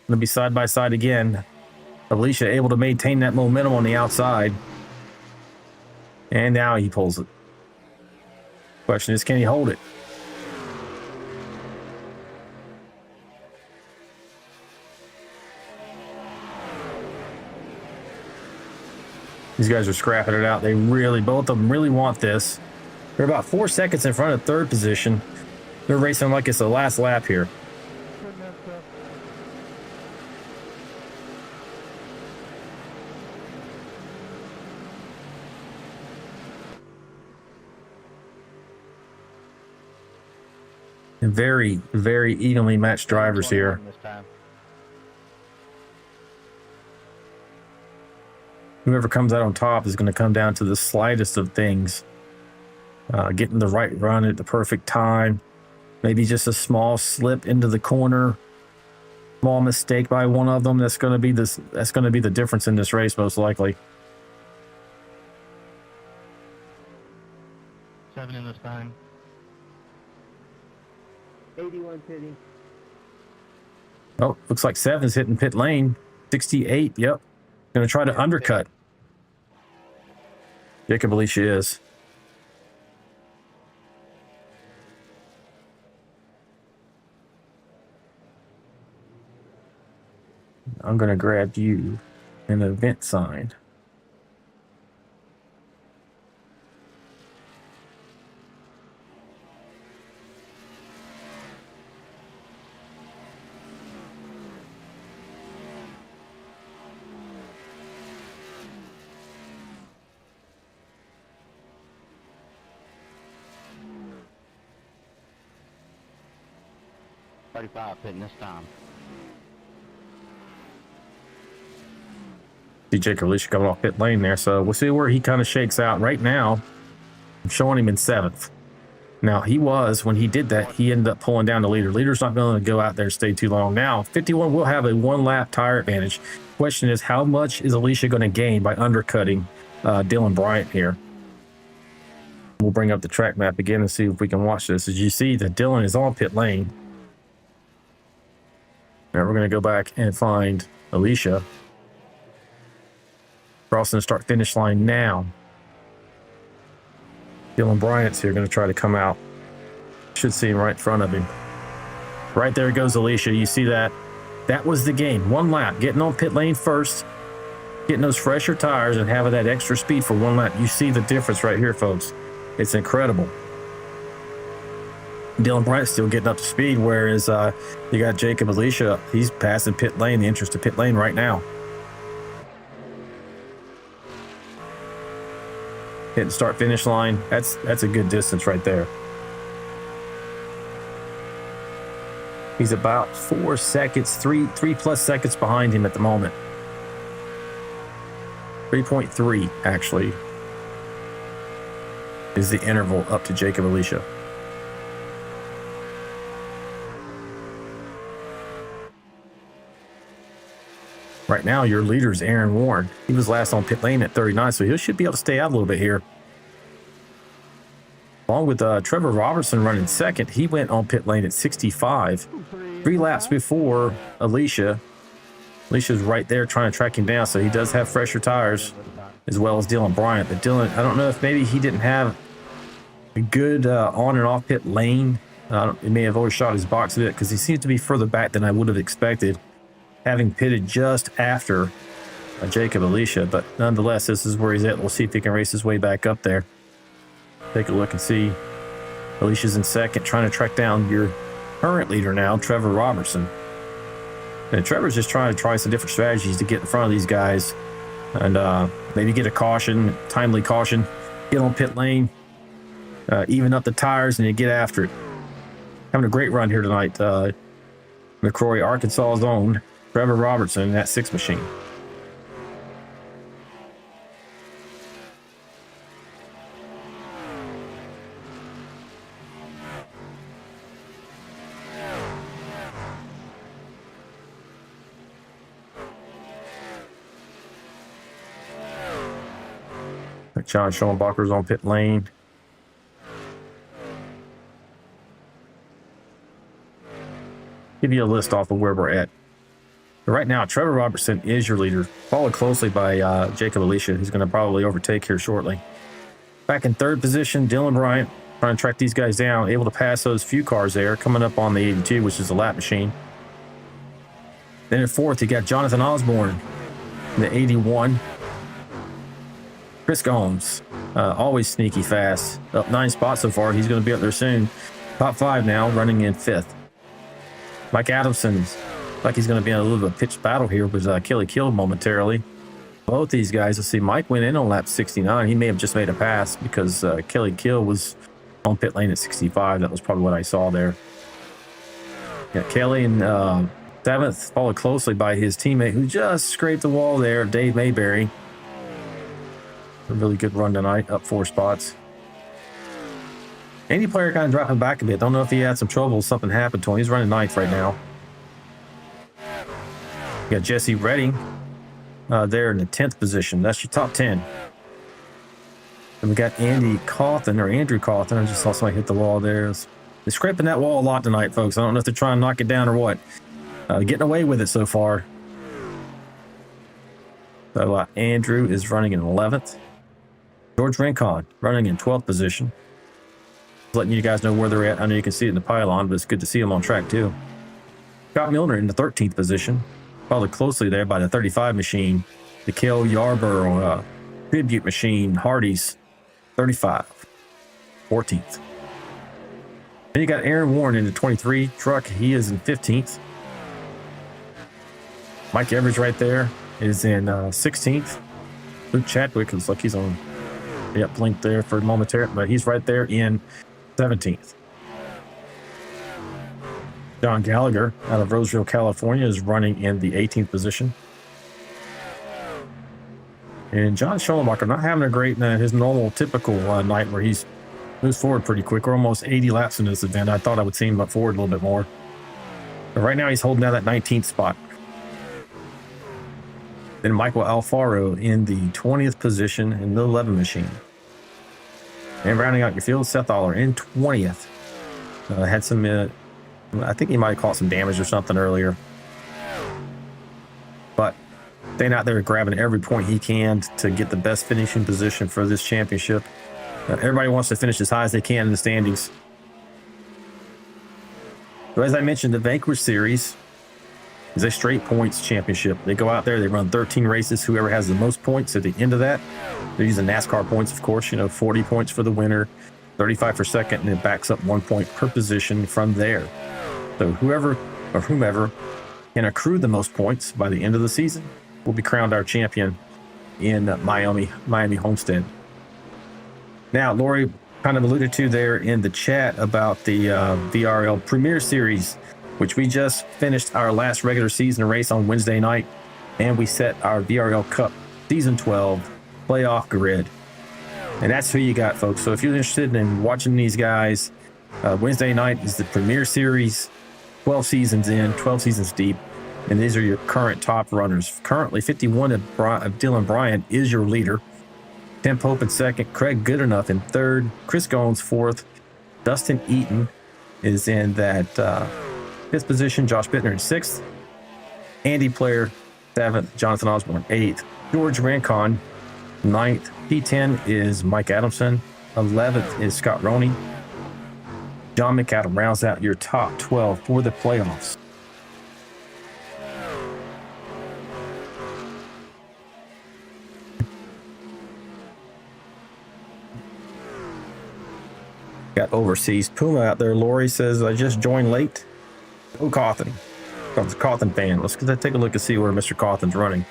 Going to be side by side again. Alicia able to maintain that momentum on the outside. And now he pulls it. Question is, can he hold it? These guys are scrapping it out. They really, both of them really want this. They're about 4 seconds in front of 3rd position. They're racing like it's the last lap here. And very, very evenly matched drivers here. Whoever comes out on top is going to come down to the slightest of things. Getting the right run at the perfect time. Maybe just a small slip into the corner. Small mistake by one of them. That's going to be the difference in this race, most likely.
7 in this time.
81 pitting.
Oh, looks like 7's hitting pit lane. 68, yep. Going to try to undercut. Jacob Alicia is. I'm going to grab you an event sign.
35 pitting this time.
See Jacob Alicia coming off pit lane there, so we'll see where he kind of shakes out. Right now, I'm showing him in 7th. Now, when he did that, he ended up pulling down the leader. Leader's not going to go out there and stay too long. Now, 51 will have a 1-lap tire advantage. Question is, how much is Alicia going to gain by undercutting Dylan Bryant here? We'll bring up the track map again and see if we can watch this. As you see that Dylan is on pit lane. Now we're going to go back and find Alicia. Crossing the start-finish line now. Dylan Bryant's here, going to try to come out. Should see him right in front of him. Right there goes Alicia. You see that? That was the game. 1 lap, getting on pit lane first, getting those fresher tires and having that extra speed for 1 lap. You see the difference right here, folks. It's incredible. Dylan Bryant's still getting up to speed, whereas you got Jacob Alicia. He's passing pit lane, the entrance to pit lane right now. Hitting start finish line. That's a good distance right there. He's about 4 seconds, three plus seconds behind him at the moment. 3.3 actually is the interval up to Jacob Alicia. Right now, your leader is Aaron Warren. He was last on pit lane at 39, so he should be able to stay out a little bit here. Along with Trevor Robertson running second, he went on pit lane at 65. 3 laps before Alicia. Alicia's right there trying to track him down, so he does have fresher tires, as well as Dylan Bryant. But Dylan, I don't know if maybe he didn't have a good on and off pit lane. He may have overshot his box a bit because he seems to be further back than I would have expected, having pitted just after Jacob Alicia. But nonetheless, this is where he's at. We'll see if he can race his way back up there. Take a look and see. Alicia's in second, trying to track down your current leader now, Trevor Robertson. And Trevor's just trying to try some different strategies to get in front of these guys and maybe get a caution, timely caution, get on pit lane, even up the tires, and you get after it. Having a great run here tonight. McCrory, Arkansas's own Trevor Robertson in that 6 machine. John Schoenbacher's on pit lane. Give you a list off of where we're at. But right now, Trevor Robertson is your leader, followed closely by Jacob Alicia, who's going to probably overtake here shortly. Back in 3rd position, Dylan Bryant, trying to track these guys down, able to pass those few cars there, coming up on the 82, which is the lap machine. Then in 4th, you got Jonathan Osborne, in the 81. Chris Gomes, always sneaky fast. Up 9 spots so far. He's going to be up there soon. Top 5 now, running in 5th. Mike Adamson's like he's going to be in a little bit of a pitched battle here with Kelly Kill momentarily. Both these guys, let's see, Mike went in on lap 69. He may have just made a pass because Kelly Kill was on pit lane at 65. That was probably what I saw there. Got Kelly in 7th, followed closely by his teammate who just scraped the wall there, Dave Mayberry. A really good run tonight, up 4 spots. Any player kind of dropping back a bit. Don't know if he had some trouble, something happened to him. He's running 9th right now. You got Jesse Redding there in the 10th position. That's your top 10. And we got Andrew Cawthon. I just saw somebody hit the wall there. They're scraping that wall a lot tonight, folks. I don't know if they're trying to knock it down or what. Getting away with it so far. So Andrew is running in 11th. George Rincon running in 12th position. Just letting you guys know where they're at. I know you can see it in the pylon, but it's good to see them on track too. Scott Milner in the 13th position. Followed closely there by the 35 machine. The Cale Yarborough tribute machine, Hardy's 35. 14th. Then you got Aaron Warren in the 23 truck. He is in 15th. Mike Evers right there is in 16th. Luke Chadwick looks like he's on, blinked there for a momentary, but he's right there in 17th. John Gallagher out of Roseville, California is running in the 18th position. And John Schoenbacher not having a great, his normal typical night where he's moves forward pretty quick. We're almost 80 laps in this event. I thought I would see him up forward a little bit more. But right now he's holding down that 19th spot. Then Michael Alfaro in the 20th position in the 11 machine. And rounding out your field, Seth Aller in 20th. Had some, I think he might have caught some damage or something earlier. But staying out there grabbing every point he can to get the best finishing position for this championship. Everybody wants to finish as high as they can in the standings. So as I mentioned, the Vanquish Series is a straight points championship. They go out there, they run 13 races. Whoever has the most points at the end of that, they're using NASCAR points, of course, 40 points for the winner, 35 for second, and it backs up 1 point per position from there. So whoever or whomever can accrue the most points by the end of the season will be crowned our champion in Miami Homestead. Now, Lori kind of alluded to there in the chat about the VRL Premiere Series, which we just finished our last regular season race on Wednesday night, and we set our VRL Cup Season 12 playoff grid. And that's who you got, folks. So if you're interested in watching these guys, Wednesday night is the Premiere Series, 12 seasons in, 12 seasons deep, and these are your current top runners. Currently, 51 of Dylan Bryant is your leader. Tim Pope in second, Craig Goodenough in third, Chris Goins fourth, Dustin Eaton is in that fifth position, Josh Bittner in sixth, Andy Player seventh, Jonathan Osborne eighth, George Rancon ninth, P10 is Mike Adamson, 11th is Scott Roney. John McAdam rounds out your top 12 for the playoffs. Got overseas Puma out there. Lori says, I just joined late. Go Cawthon. I'm a Cawthon fan. Let's take a look and see where Mr. Cawthon's running.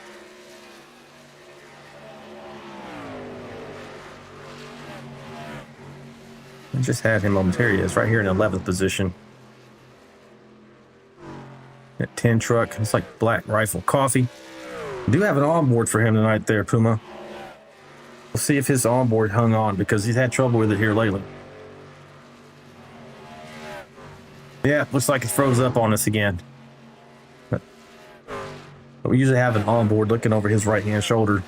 I just had him momentarily. It's right here in the 11th position. That 10 truck. It's like Black Rifle Coffee. I do have an onboard for him tonight there, Puma. We'll see if his onboard hung on because he's had trouble with it here lately. Yeah, looks like it froze up on us again. But we usually have an onboard looking over his right-hand shoulder.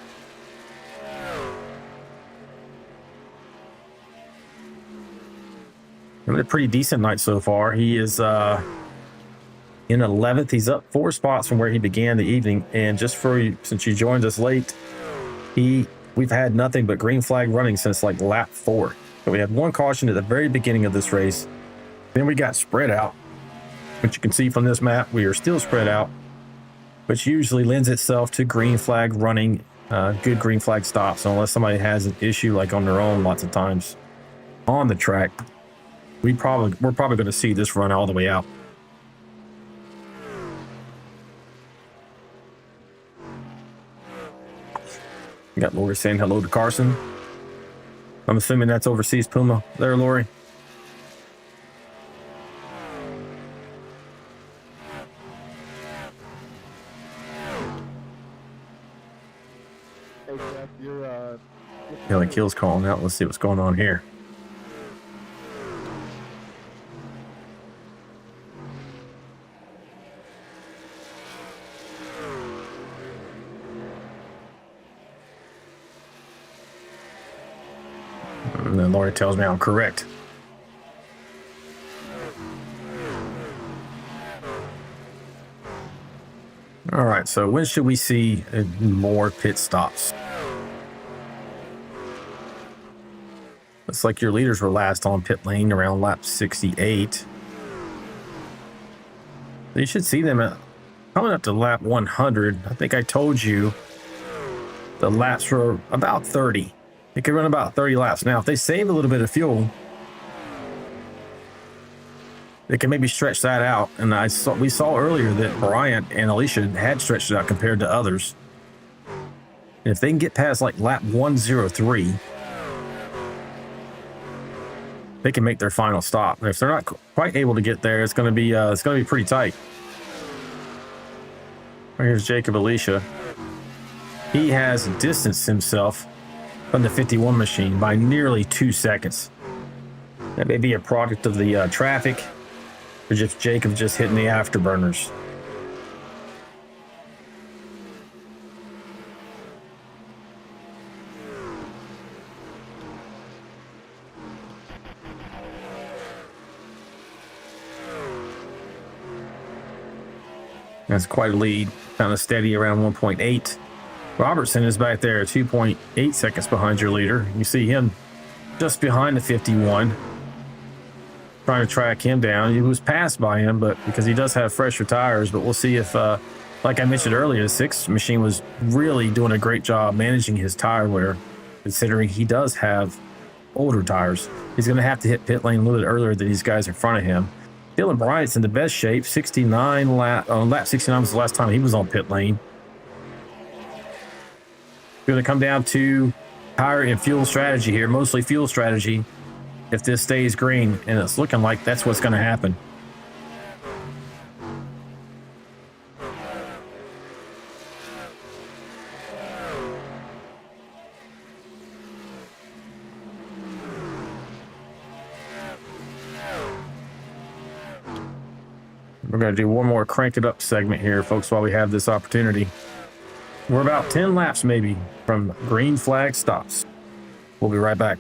Having a pretty decent night so far. He is in 11th. He's up 4 spots from where he began the evening. And just for you, since you joined us late, we've had nothing but green flag running since like lap 4. So we had one caution at the very beginning of this race. Then we got spread out, which you can see from this map. We are still spread out, which usually lends itself to green flag running, good green flag stops, unless somebody has an issue like on their own lots of times on the track. We're probably going to see this run all the way out. We got Lori saying hello to Carson. I'm assuming that's overseas Puma there, Lori. Kelly Kill's calling out. Let's see what's going on here. And then Lori tells me I'm correct. All right, so when should we see more pit stops? Looks like your leaders were last on pit lane around lap 68. You should see them coming up to lap 100. I think I told you the laps were about 30. They could run about 30 laps. Now, if they save a little bit of fuel, they can maybe stretch that out. And we saw earlier that Bryant and Alicia had stretched it out compared to others. And if they can get past like lap 103, they can make their final stop. And if they're not quite able to get there, it's going to be pretty tight. Here's Jacob Alicia. He has distanced himself from the 51 machine by nearly 2 seconds. That may be a product of the traffic, or just Jacob just hitting the afterburners. That's quite a lead, kind of steady around 1.8. Robertson is back there, 2.8 seconds behind your leader. You see him just behind the 51, trying to track him down. He was passed by him, but because he does have fresher tires, but we'll see if, like I mentioned earlier, the 6 machine was really doing a great job managing his tire wear, considering he does have older tires. He's going to have to hit pit lane a little bit earlier than these guys in front of him. Dylan Bryant's in the best shape. 69 lap 69 was the last time he was on pit lane. Going to come down to tire and fuel strategy here, mostly fuel strategy. If this stays green, and it's looking like that's what's going to happen. We're going to do one more crank it up segment here, folks, while we have this opportunity. We're about 10 laps maybe from green flag stops. We'll be right back.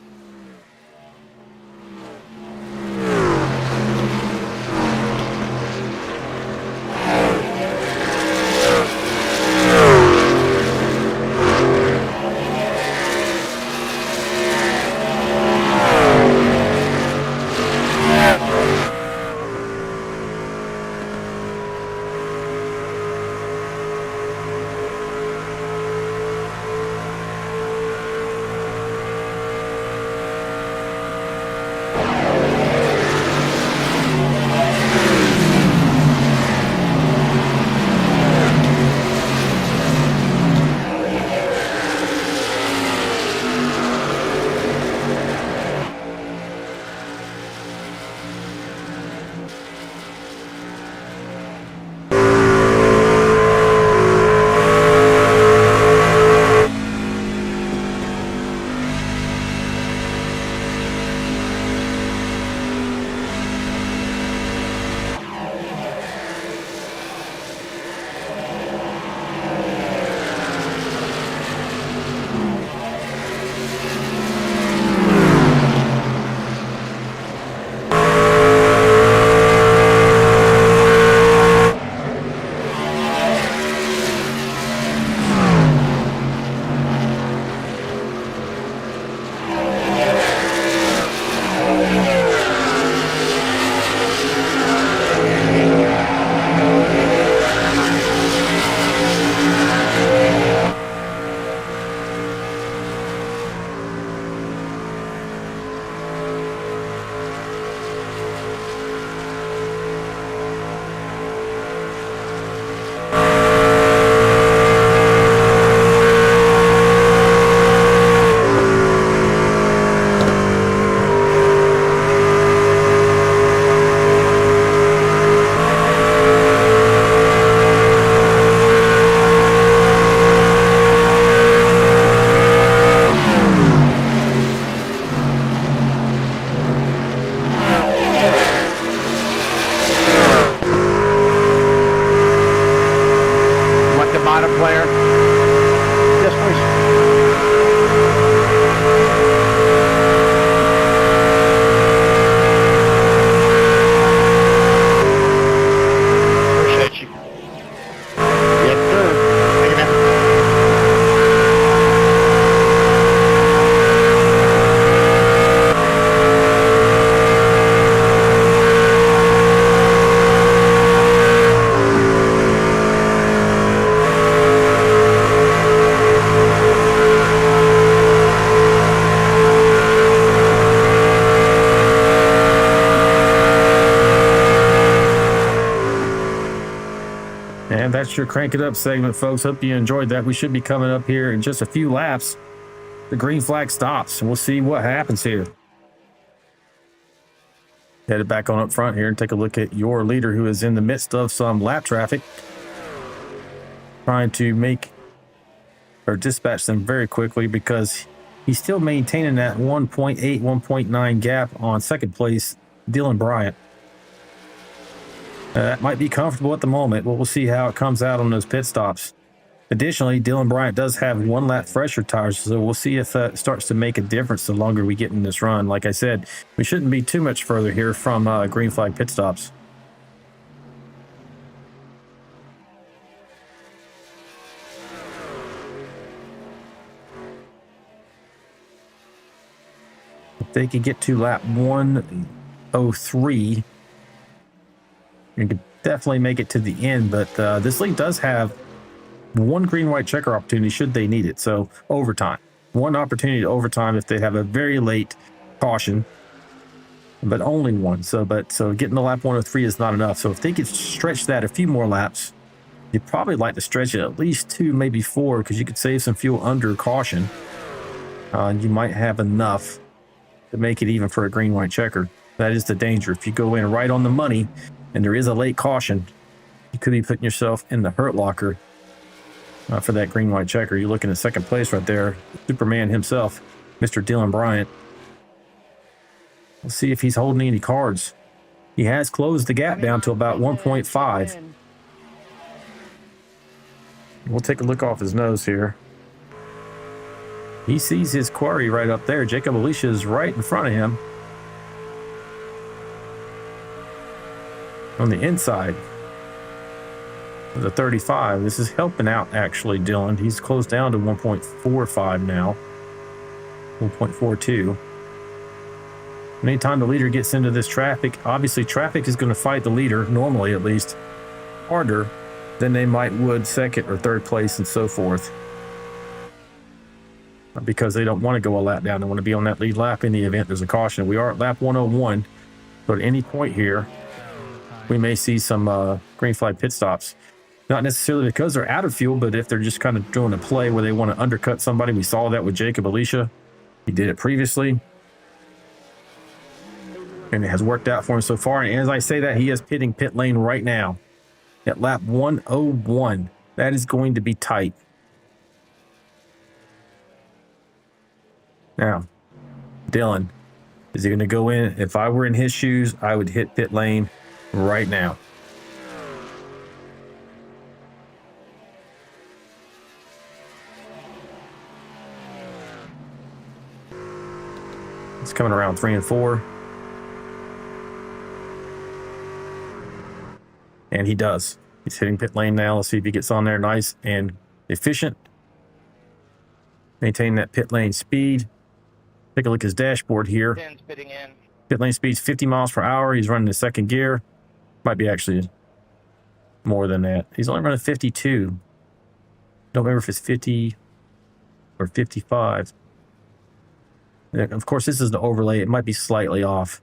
And that's your Crank It Up segment, folks. Hope you enjoyed that. We should be coming up here in just a few laps. The green flag stops, and we'll see what happens here. Headed back on up front here and take a look at your leader, who is in the midst of some lap traffic, trying to make or dispatch them very quickly because he's still maintaining that 1.8, 1.9 gap on second place, Dylan Bryant. That might be comfortable at the moment, but we'll see how it comes out on those pit stops. Additionally, Dylan Bryant does have 1 lap fresher tires, so we'll see if that starts to make a difference the longer we get in this run. Like I said, we shouldn't be too much further here from green flag pit stops. If they could get to lap 103, you could definitely make it to the end, but this league does have 1 green-white checker opportunity should they need it. So overtime, 1 opportunity to overtime if they have a very late caution, but only 1. So getting to lap 103 is not enough. So if they could stretch that a few more laps, you'd probably like to stretch it at least 2, maybe 4, because you could save some fuel under caution. You might have enough to make it even for a green-white checker. That is the danger. If you go in right on the money and there is a late caution, you could be putting yourself in the hurt locker for that green-white checker. You're looking at second place right there. Superman himself, Mr. Dylan Bryant. Let's see if he's holding any cards. He has closed the gap down to about 1.5. We'll take a look off his nose here. He sees his quarry right up there. Jacob Alicia is right in front of him. On the inside of the 35. This is helping out, actually, Dylan. He's closed down to 1.45 now. 1.42. Anytime the leader gets into this traffic, obviously traffic is going to fight the leader, normally at least, harder than they would second or third place and so forth. Because they don't want to go a lap down. They want to be on that lead lap in the event there's a caution. We are at lap 101, but at any point here, we may see some green flag pit stops. Not necessarily because they're out of fuel, but if they're just kind of doing a play where they want to undercut somebody. We saw that with Jacob Alicia. He did it previously, and it has worked out for him so far. And as I say that, he is pitting pit lane right now at lap 101. That is going to be tight. Now, Dylan, is he going to go in? If I were in his shoes, I would hit pit lane right now. It's coming around 3 and 4. And he does. He's hitting pit lane now. Let's see if he gets on there nice and efficient. Maintain that pit lane speed. Take a look at his dashboard here.
Pitting in.
Pit lane speed's 50 miles per hour. He's running the second gear. Might be actually more than that. He's only running 52. Don't remember if it's 50 or 55. And of course, this is the overlay. It might be slightly off.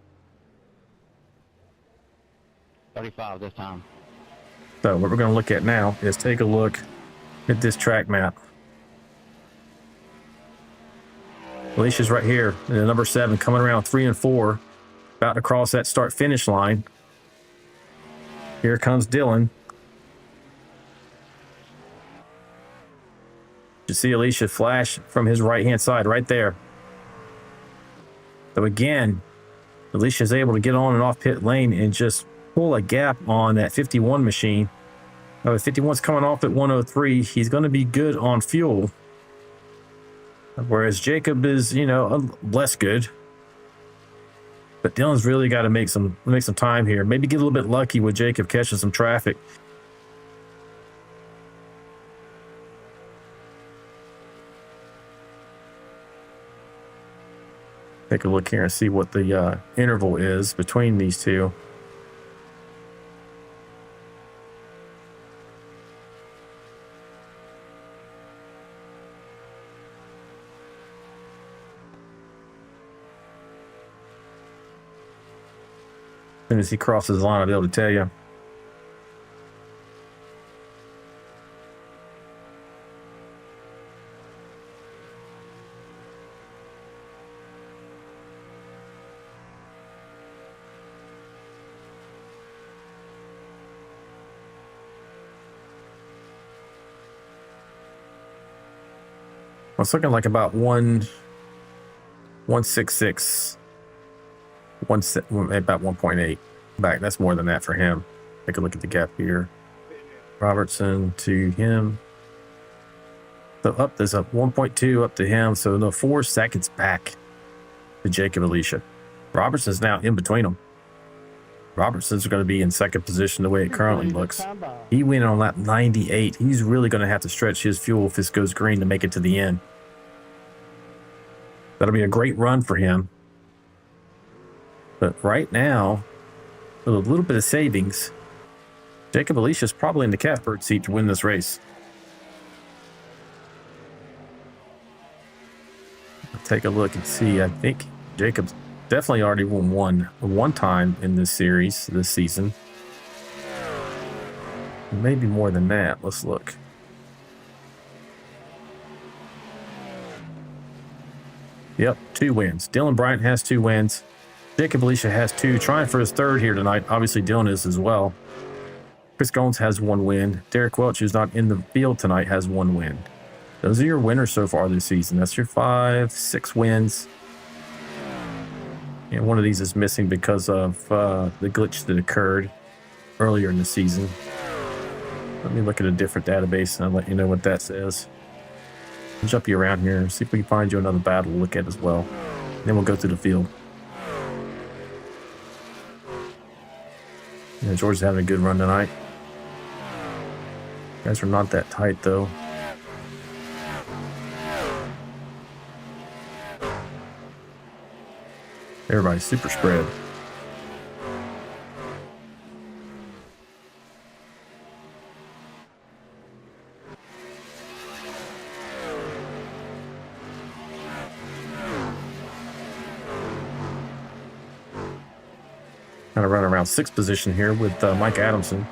35 this time.
So what we're going to look at now is take a look at this track map. Alicia's right here, and number 7 coming around 3 and 4, about to cross that start-finish line. Here comes Dylan. You see Alicia flash from his right-hand side right there. So again, Alicia's able to get on and off pit lane and just pull a gap on that 51 machine. Now, if 51's coming off at 103, he's going to be good on fuel. Whereas Jacob is, less good. But Dylan's really got to make some time here. Maybe get a little bit lucky with Jacob catching some traffic. Take a look here and see what the interval is between these two. As soon as he crosses the line, I'll be able to tell you. it's looking like about 166, about 1.8 back. That's more than that for him. Take a look at the gap here. Robertson to him. So up, there's a 1.2 up to him. So no, 4 seconds back to Jacob Alicia. Robertson's now in between them. Robertson's going to be in second position the way it currently looks. He went on lap 98. He's really going to have to stretch his fuel if this goes green to make it to the end. That'll be a great run for him. But right now, with a little bit of savings, Jacob Alicia's probably in the catbird seat to win this race. Take a look and see. I think Jacob's definitely already won one time in this series this season. Maybe more than that. Let's look. Yep, 2 wins. Dylan Bryant has 2 wins. Jacob Alicia has 2, trying for his 3rd here tonight. Obviously, Dylan is as well. Chris Goins has 1 win. Derek Welch, who's not in the field tonight, has 1 win. Those are your winners so far this season. That's your 5, 6 wins. And one of these is missing because of the glitch that occurred earlier in the season. Let me look at a different database and I'll let you know what that says. I'll jump you around here and see if we can find you another battle to look at as well. Then we'll go through the field. Yeah, George is having a good run tonight. Guys are not that tight though. Everybody's super spread. Kind of run around 6th position here with Mike Adamson.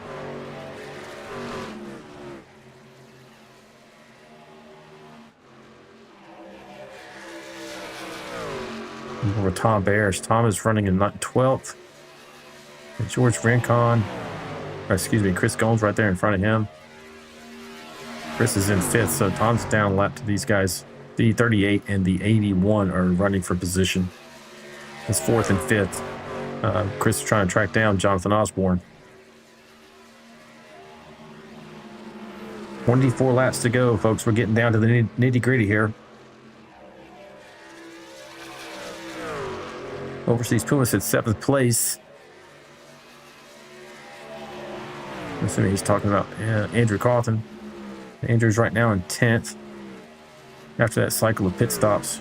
Over Tom Bears. Tom is running in 12th. And George Rincon, Chris Goins right there in front of him. Chris is in 5th, so Tom's down a lap to these guys. The 38 and the 81 are running for position. It's 4th and 5th. Chris is trying to track down Jonathan Osborne. 24 laps to go, folks. We're getting down to the nitty-gritty here. Overseas Pumas at 7th place. I'm assuming he's talking about Andrew Cawthon. Andrew's right now in 10th after that cycle of pit stops.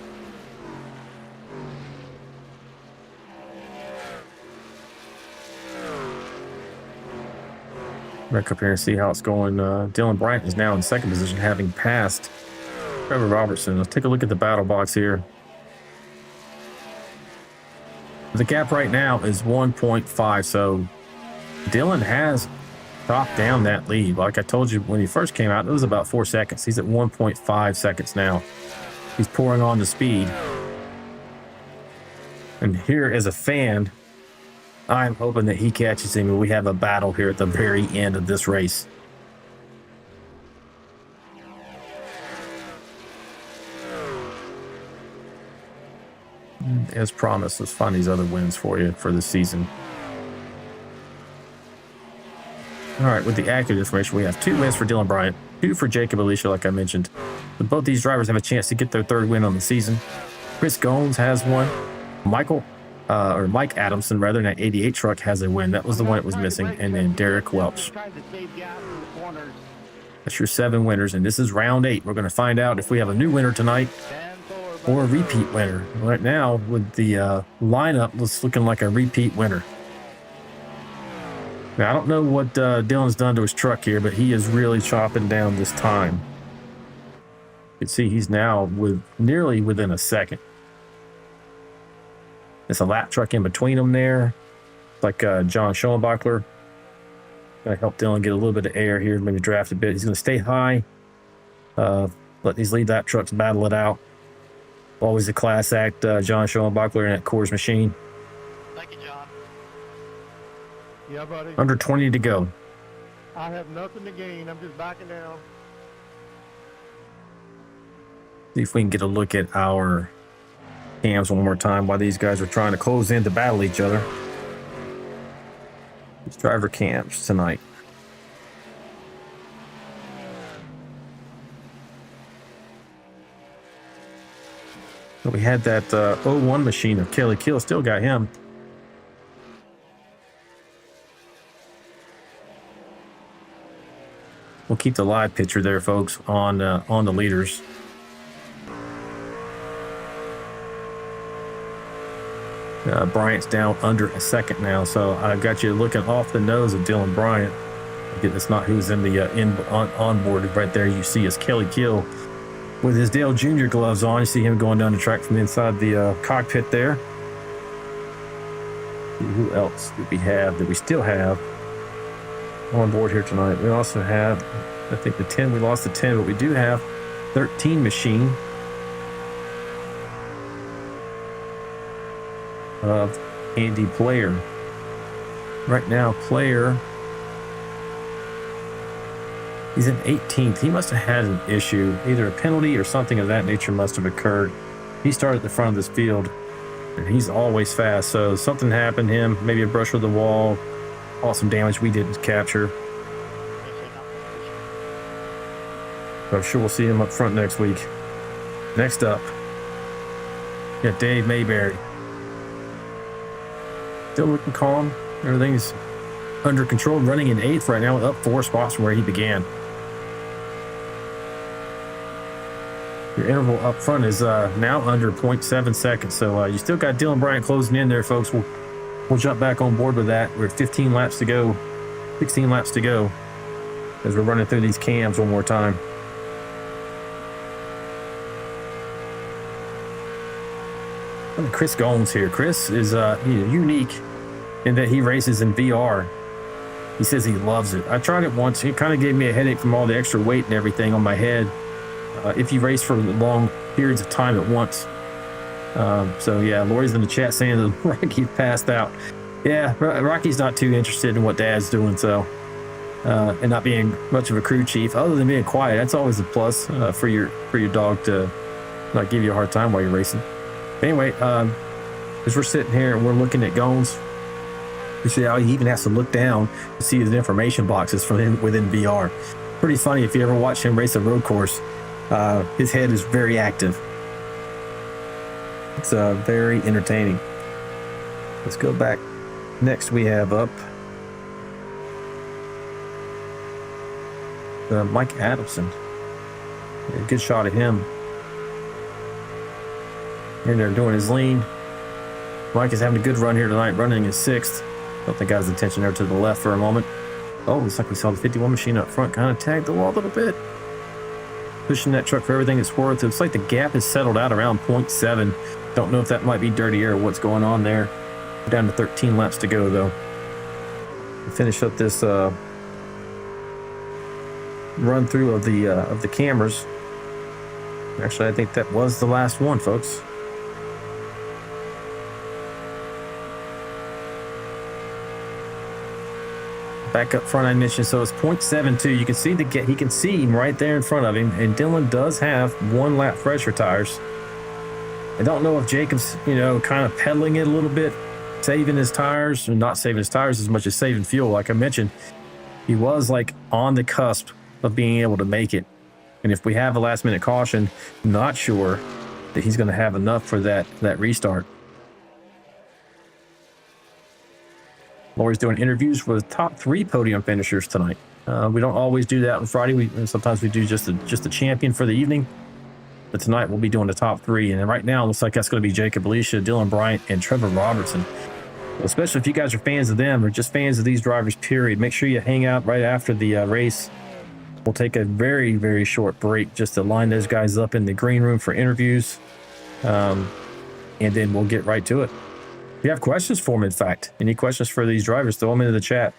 Back up here and see how it's going. Dylan Bryant is now in 2nd position, having passed Trevor Robertson. Let's take a look at the battle box here. The gap right now is 1.5, so Dylan has chopped down that lead. Like I told you when he first came out, it was about 4 seconds. He's at 1.5 seconds now. He's pouring on the speed. And here as a fan, I'm hoping that he catches him and we have a battle here at the very end of this race. As promised, let's find these other wins for you for the season. All right, with the accurate information, we have 2 wins for Dylan Bryant, 2 for Jacob Alicia, like I mentioned. But both these drivers have a chance to get their 3rd win on the season. Chris Goins has 1. Mike Adamson, rather, in that 88 truck has a win. That was the one that was missing. And then Derek Welch. That's your 7 winners, and this is round 8. We're going to find out if we have a new winner tonight or a repeat winner. Right now, with the lineup, it's looking like a repeat winner. Now, I don't know what Dylan's done to his truck here, but he is really chopping down this time. You can see he's now nearly within a second. It's a lap truck in between them there, like John Schoenbachler. Going to help Dylan get a little bit of air here, maybe draft a bit. He's going to stay high, let these lead lap trucks battle it out. Always a class act, John Schoenbachler in that Coors machine.
Thank you, John.
Yeah, buddy.
Under 20 to go.
I have nothing to gain. I'm just backing down.
See if we can get a look at our cams one more time while these guys are trying to close in to battle each other. These driver cams tonight. So we had that 01 machine of Kelly Kill, still got him. We'll keep the live picture there, folks, on the leaders. Bryant's down under a second now, so I got you looking off the nose of Dylan Bryant. Again, that's not who's in the onboard right there. You see is Kelly Kill with his Dale Jr. gloves on. You see him going down the track from inside the cockpit there. Who else did we have that we still have on board here tonight? We also have, I think the 10, we lost the 10, but we do have 13 machine of Andy Player. Right now, Player, he's in 18th. He must have had an issue, either a penalty or something of that nature must have occurred. He started at the front of this field, and he's always fast. So something happened to him, maybe a brush with the wall, caused some damage we didn't capture. But I'm sure we'll see him up front next week. Next up, we got Dave Mayberry. Still looking calm. Everything's under control, running in 8th right now, up 4 spots from where he began. Your interval up front is now under 0.7 seconds, so you still got Dylan Bryant closing in there, folks. We'll jump back on board with that. We're at 15 laps to go, 16 laps to go, as we're running through these cams one more time. Chris Gomes here. Chris is unique in that he races in VR. He says he loves it. I tried it once. It kind of gave me a headache from all the extra weight and everything on my head. If you race for long periods of time at once. So yeah, Lori's in the chat saying that Rocky passed out. Yeah, Rocky's not too interested in what Dad's doing, so and not being much of a crew chief, other than being quiet. That's always a plus for your dog to not give you a hard time while you're racing. Anyway, as we're sitting here and we're looking at Gomes, you see how he even has to look down to see his information boxes from him within VR. Pretty funny if you ever watch him race a road course. His head is very active. It's very entertaining. Let's go back. Next we have up Mike Adamson. A good shot of him. And they're doing his lean. Mike is having a good run here tonight, running in 6th. Don't think I was attention there to the left for a moment. Oh, looks like we saw the 51 machine up front kind of tagged the wall a little bit. Pushing that truck for everything it's worth. It looks like the gap has settled out around 0.7. Don't know if that might be dirty air or what's going on there. We're down to 13 laps to go, though. We finish up this run through of the cameras. Actually, I think that was the last one, folks. Back up front, I mentioned, so it's 0.72. You can see he can see him right there in front of him, and Dylan does have 1 lap fresher tires. I don't know if Jacob's, kind of pedaling it a little bit, saving his tires, or not saving his tires as much as saving fuel. Like I mentioned, he was like on the cusp of being able to make it. And if we have a last minute caution, I'm not sure that he's going to have enough for that restart. Lori's doing interviews with top 3 podium finishers tonight. We don't always do that on Friday. Sometimes we do just a champion for the evening. But tonight we'll be doing the top 3. And right now it looks like that's going to be Jacob Alicia, Dylan Bryant, and Trevor Robertson. Especially if you guys are fans of them or just fans of these drivers, period. Make sure you hang out right after the race. We'll take a very, very short break just to line those guys up in the green room for interviews. And then we'll get right to it. If you have questions for them, in fact, any questions for these drivers, throw them into the chat.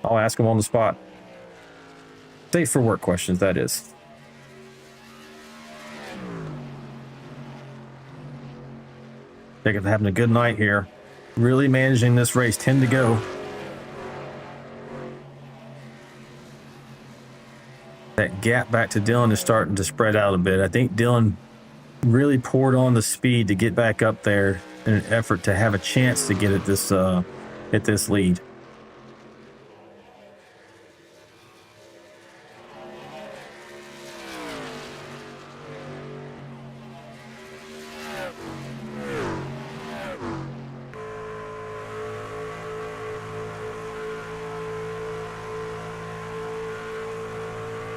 I'll ask them on the spot. Safe for work questions, that is. Think of having a good night here. Really managing this race. 10 to go. That gap back to Dylan is starting to spread out a bit. I think Dylan really poured on the speed to get back up there in an effort to have a chance to get at this lead.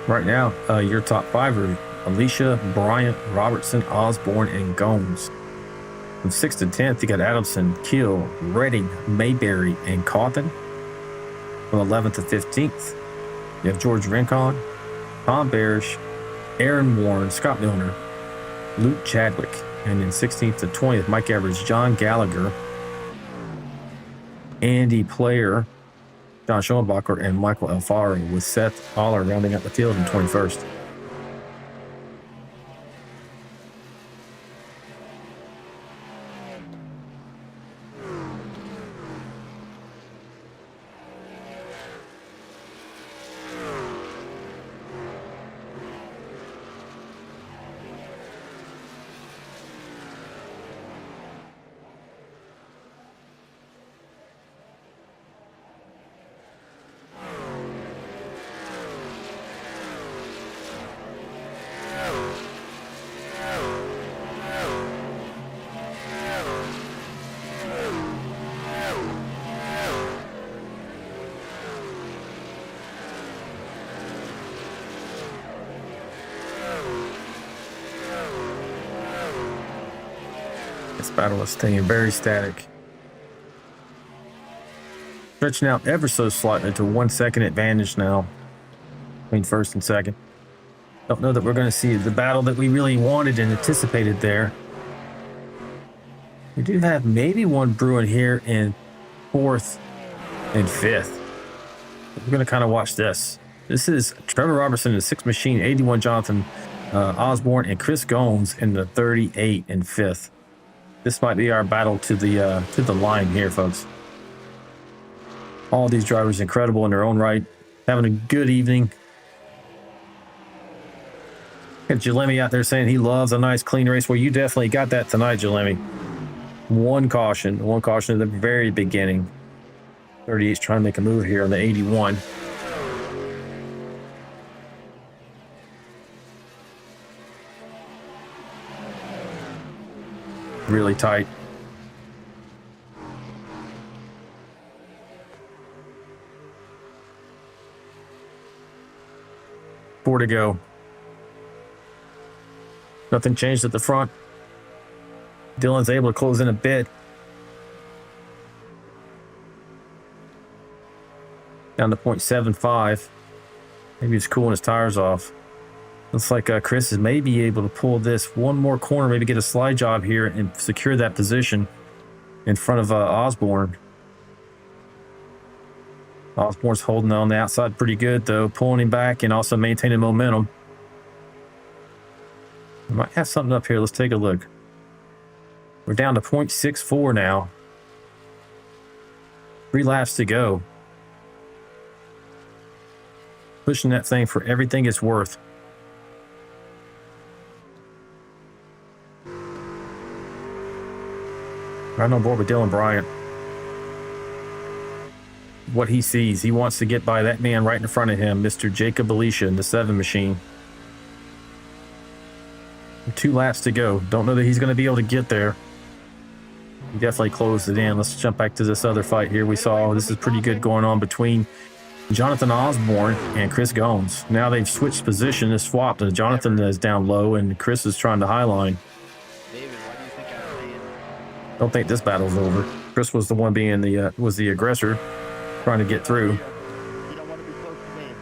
Right now, your top five are Alicia, Bryant, Robertson, Osborne, and Gomes. From 6th to 10th, you got Adamson, Kill, Redding, Mayberry, and Cawthon. From 11th to 15th, you have George Rincon, Tom Barish, Aaron Warren, Scott Milner, Luke Chadwick, and then 16th to 20th, Mike Evers, John Gallagher, Andy Player, John Schoenbacher, and Michael Alfaro, with Seth Holler rounding out the field in 21st. This battle is staying very static. Stretching out ever so slightly to 1 second advantage now between first and second. Don't know that we're going to see the battle that we really wanted and anticipated there. We do have maybe one brewing here in 4th and 5th. We're going to kind of watch this. This is Trevor Robertson in the 6th machine, 81 Jonathan Osborne, and Chris Gomes in the 38 and 5th. This might be our battle to the line here, folks. All these drivers incredible in their own right, having a good evening. Got Jalemi out there saying he loves a nice clean race. Well, you definitely got that tonight, Jalemi. One caution at the very beginning. 38's trying to make a move here on the 81. Really tight. Four to go. Nothing changed at the front. Dylan's able to close in a bit. Down to 0.75. Maybe he's cooling his tires off. Looks like Chris is maybe able to pull this one more corner, maybe get a slide job here and secure that position in front of Osborne. Osborne's holding on the outside pretty good, though, pulling him back and also maintaining momentum. We might have something up here. Let's take a look. We're down to 0.64 now. 3 laps to go. Pushing that thing for everything it's worth. Right on board with Dylan Bryant. What he sees, he wants to get by that man right in front of him, Mr. Jacob Alicia in the 7 machine. 2 laps to go. Don't know that he's going to be able to get there. He definitely closed it in. Let's jump back to this other fight here. We saw this is pretty good going on between Jonathan Osborne and Chris Gomes. Now they've switched position, it's swapped, and Jonathan is down low and Chris is trying to highline.
David, why do you think I'm saying?
Don't think this battle's over. Chris was the one being the aggressor, trying to get through.
You don't want to be close to me.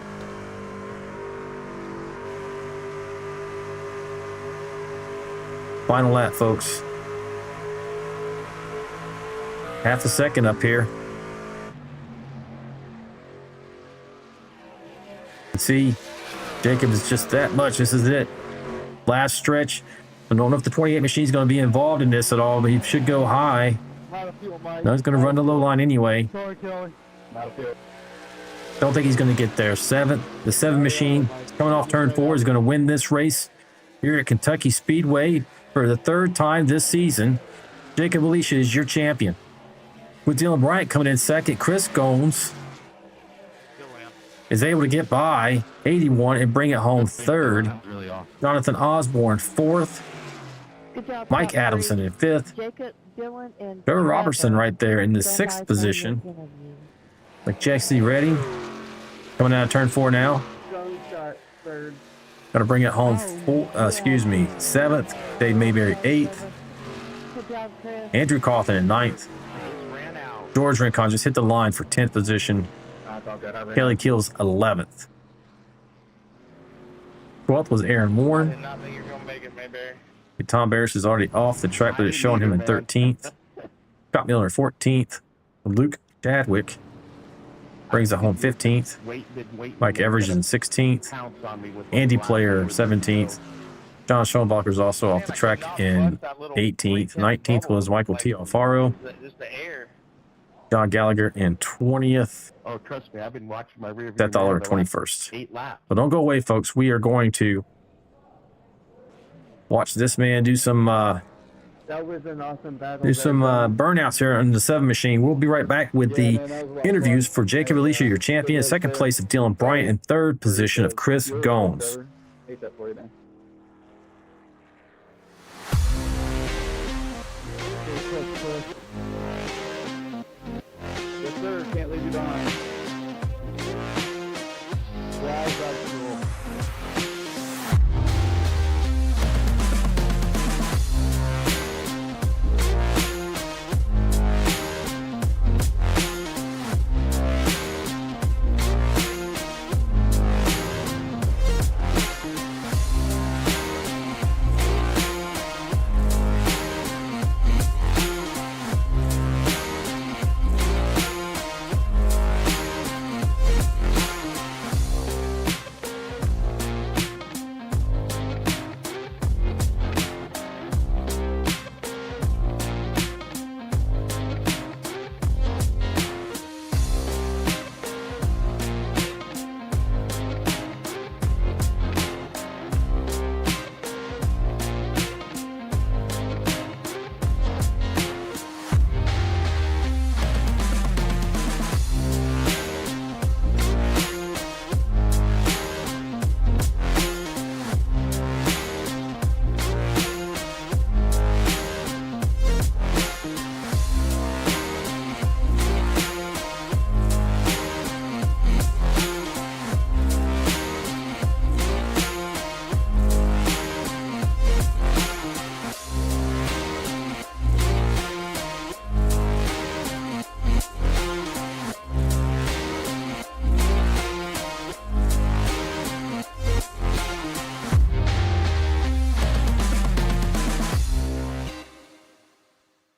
Final lap, folks. Half a second up here. See, Jacob is just that much. This is it. Last stretch. I don't know if the 28 machine is going to be involved in this at all, but he should go high. No, he's going to run the low line anyway. Don't think he's going to get there. The 7 machine coming off turn 4 is going to win this race here at Kentucky Speedway. For the third time this season, Jacob Alicia is your champion. With Dylan Bryant coming in second, Chris Gomes is able to get by 81 and bring it home third.
Really off.
Jonathan Osborne fourth.
Good job,
Mike
top
Adamson
three.
in fifth.
Jacob, Dylan, and
Trevor Robertson
Trevor.
right there in the
Stand by
sixth
for
position.
the interview.
Like Jesse ready. Coming out of turn 4 now. Got to bring it home. Seventh. Dave Mayberry eighth.
Good job, Chris.
Andrew Cawthon in ninth.
Ran out.
George Rincon just hit the line for 10th position. Kelly Keels 11th. 12th was Aaron Warren.
Did not think you're gonna make it, Mayberry.
Tom Barris is already off the track, but it's showing him in 13th. Scott Miller 14th. Luke Chadwick brings it home 15th. Mike Evers in 16th. Andy Player 17th. John Schoenbacher is also off the track in 18th. 19th was Michael T. Alfaro.
Just the air.
John Gallagher in 20th.
Oh, trust me, I've been watching my rear view
Seth Dollar
mirror the last
21st.
8 laps.
So don't go away, folks. We are going to watch this man do some
That was an awesome battle.
burnouts here on the 7 machine. We'll be right back with the interviews for Jacob Alicia, your champion. Second place of Dylan Bryant, and third position of Chris Gomes.
Hate that for you, man. Yes, sir. Can't leave you behind. Drive, drive, cool.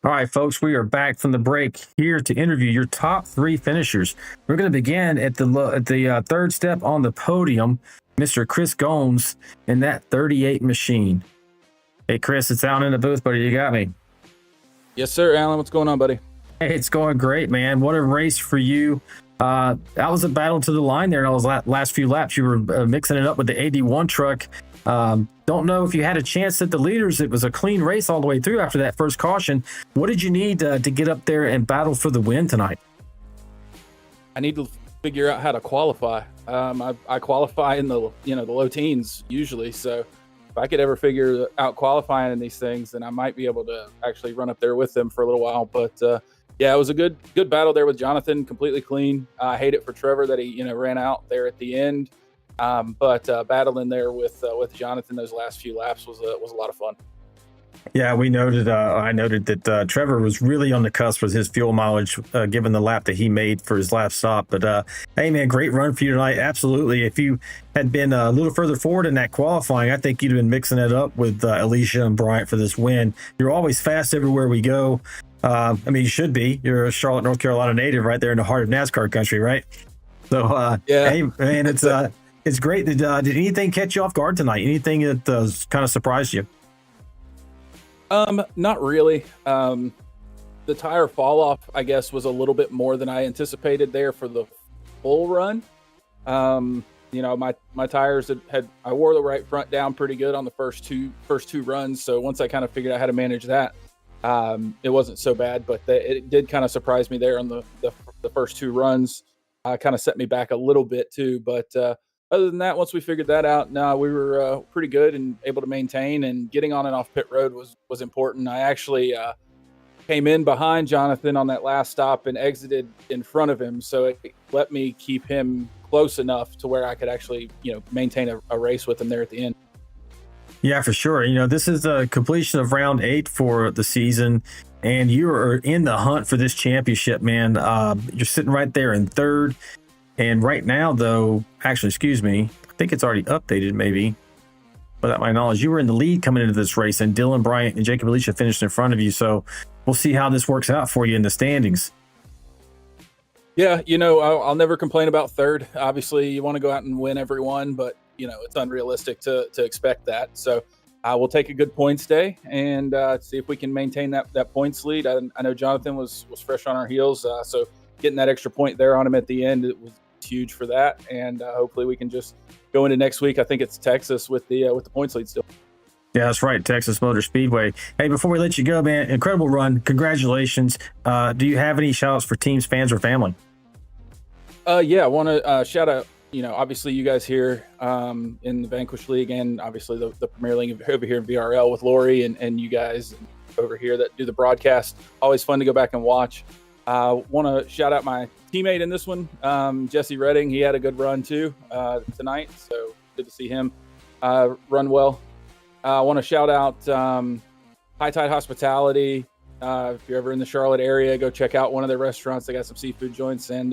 All right, folks, we are back from the break here to interview your top 3 finishers. We're going to begin at the third step on the podium, Mr. Chris Gomes in that 38 machine. Hey, Chris, it's out in the booth, buddy. You got me.
Yes, sir, Alan. What's going on, buddy?
Hey, it's going great, man. What a race for you. That was a battle to the line there in those last few laps. You were mixing it up with the 81 truck. Don't know if you had a chance at the leaders. It was a clean race all the way through after that first caution. What did you need to get up there and battle for the win tonight?
I need to figure out how to qualify. I qualify in the low teens usually, so if I could ever figure out qualifying in these things, then I might be able to actually run up there with them for a little while. But yeah, it was a good battle there with Jonathan, completely clean. I hate it for Trevor that he ran out there at the end. But battling there with Jonathan those last few laps was a lot of fun.
Yeah, we noted. I noted that Trevor was really on the cusp with his fuel mileage, given the lap that he made for his last stop. But hey, man, great run for you tonight. Absolutely. If you had been a little further forward in that qualifying, I think you'd have been mixing it up with Alicia and Bryant for this win. You're always fast everywhere we go. I mean, you should be. You're a Charlotte, North Carolina native, right there in the heart of NASCAR country, right? So,
yeah,
hey, man, it's great. Did anything catch you off guard tonight? Anything that kind of surprised you?
Not really. The tire fall off, I guess, was a little bit more than I anticipated there for the full run. my tires I wore the right front down pretty good on the first two runs. So once I kind of figured out how to manage that, it wasn't so bad. But it did kind of surprise me there on the first two runs. Kind of set me back a little bit too. But other than that, once we figured that out, we were pretty good and able to maintain. And getting on and off pit road was important. I actually came in behind Jonathan on that last stop and exited in front of him, so it let me keep him close enough to where I could actually, maintain a race with him there at the end.
Yeah, for sure. This is the completion of round 8 for the season, and you are in the hunt for this championship, man. You're sitting right there in third, and right now, though, actually, excuse me, I think it's already updated, maybe. Without my knowledge, you were in the lead coming into this race, and Dylan Bryant and Jacob Alicia finished in front of you. So we'll see how this works out for you in the standings.
Yeah, I'll never complain about third. Obviously, you want to go out and win every one, but it's unrealistic to expect that. So we'll take a good points day and see if we can maintain that points lead. I know Jonathan was fresh on our heels, so getting that extra point there on him at the end, it was huge for that. And hopefully we can just go into next week. I think it's Texas with the points lead still.
Yeah, that's right. Texas Motor Speedway. Hey, before we let you go, man, incredible run. Congratulations. Do you have any shout outs for teams, fans, or family?
Yeah, I want to shout out, obviously you guys here in the Vanquish League, and obviously the Premier League over here in VRL with Lori and you guys over here that do the broadcast. Always fun to go back and watch. Want to shout out my teammate in this one, Jesse Redding. He had a good run too tonight, so good to see him run well. I want to shout out High Tide Hospitality. If you're ever in the Charlotte area, go check out one of their restaurants. They got some seafood joints and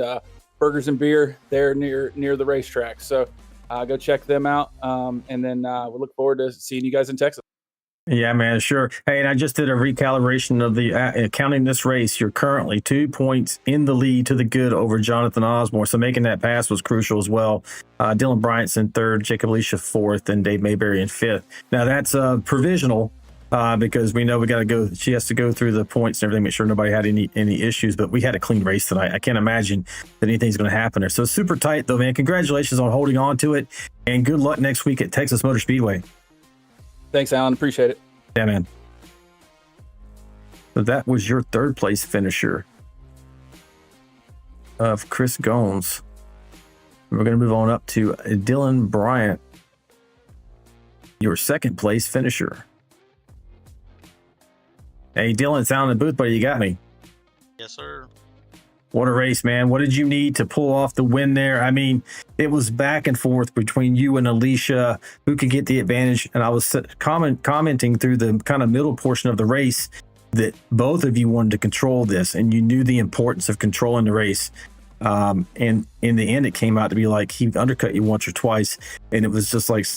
burgers and beer there near the racetrack. So go check them out. And then we look forward to seeing you guys in Texas.
Yeah, man, sure. Hey, and I just did a recalibration of the counting this race. You're currently 2 points in the lead to the good over Jonathan Osmore. So making that pass was crucial as well. Dylan Bryant's in third, Jacob Alicia fourth, and Dave Mayberry in fifth. Now that's provisional because we know we got to go. She has to go through the points and everything, make sure nobody had any issues. But we had a clean race tonight. I can't imagine that anything's going to happen there. So super tight though, man. Congratulations on holding on to it, and good luck next week at Texas Motor Speedway.
Thanks, Alan. Appreciate it.
Yeah, man. So that was your third place finisher of Chris Gomes. We're going to move on up to Dylan Bryant, your second place finisher. Hey, Dylan, sound in the booth, buddy. You got me.
Yes, sir.
What a race, man. What did you need to pull off the win there? I mean, it was back and forth between you and Alicia, who could get the advantage. And I was commenting through the kind of middle portion of the race that both of you wanted to control this, and you knew the importance of controlling the race. And in the end, it came out to be like he undercut you once or twice. And it was just like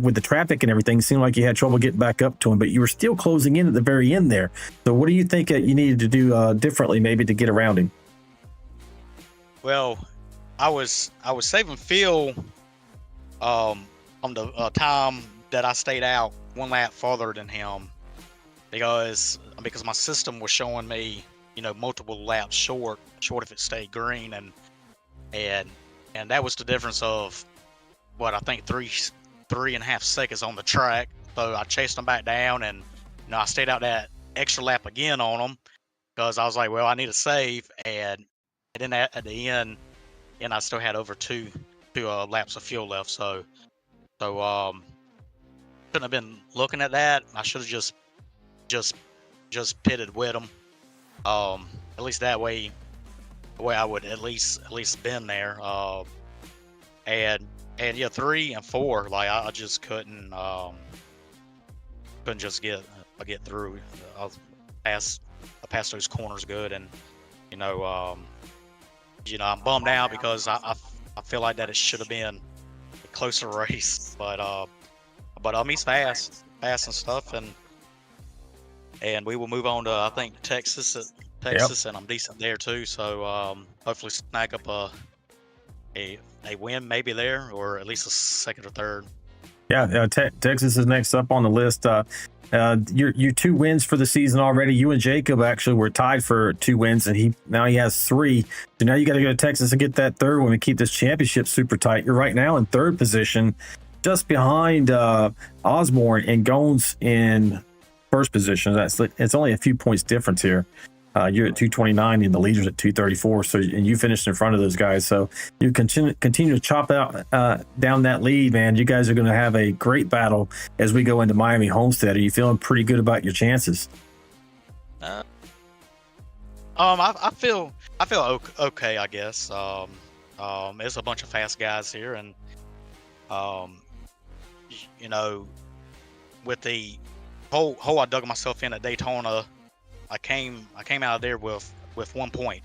with the traffic and everything, it seemed like you had trouble getting back up to him, but you were still closing in at the very end there. So what do you think you needed to do differently maybe to get around him?
Well, I was saving Phil on the time that I stayed out one lap farther than him because my system was showing me, multiple laps short if it stayed green, and that was the difference of what I think 3.5 seconds on the track. So I chased him back down, and I stayed out that extra lap again on him because I was like, well, I need a save, and then at the end, and I still had over two laps of fuel left. So shouldn't have been looking at that. I should have just pitted with him. At least that way I would at least been there. And yeah, 3 and 4, like I just couldn't just get through. I passed those corners good, and I'm bummed out because I feel like that it should have been a closer race, but he's fast and stuff, and we will move on to I think Texas, yep. And I'm decent there too, so hopefully snag up a win maybe there, or at least a second or third.
Yeah, Texas is next up on the list. Your 2 wins for the season already. You and Jacob actually were tied for 2 wins, and he has 3. So now you got to go to Texas and get that 3rd one and keep this championship super tight. You're right now in 3rd position, just behind Osborne and Gones in 1st position. It's only a few points difference here. You're at 229 and the leader's at 234. So, and you finished in front of those guys. So you continue to chop out down that lead, man. You guys are going to have a great battle as we go into Miami Homestead. Are you feeling pretty good about your chances?
I feel okay, I guess. There's a bunch of fast guys here, and you know, with the hole I dug myself in at Daytona, I came out of there with 1 point,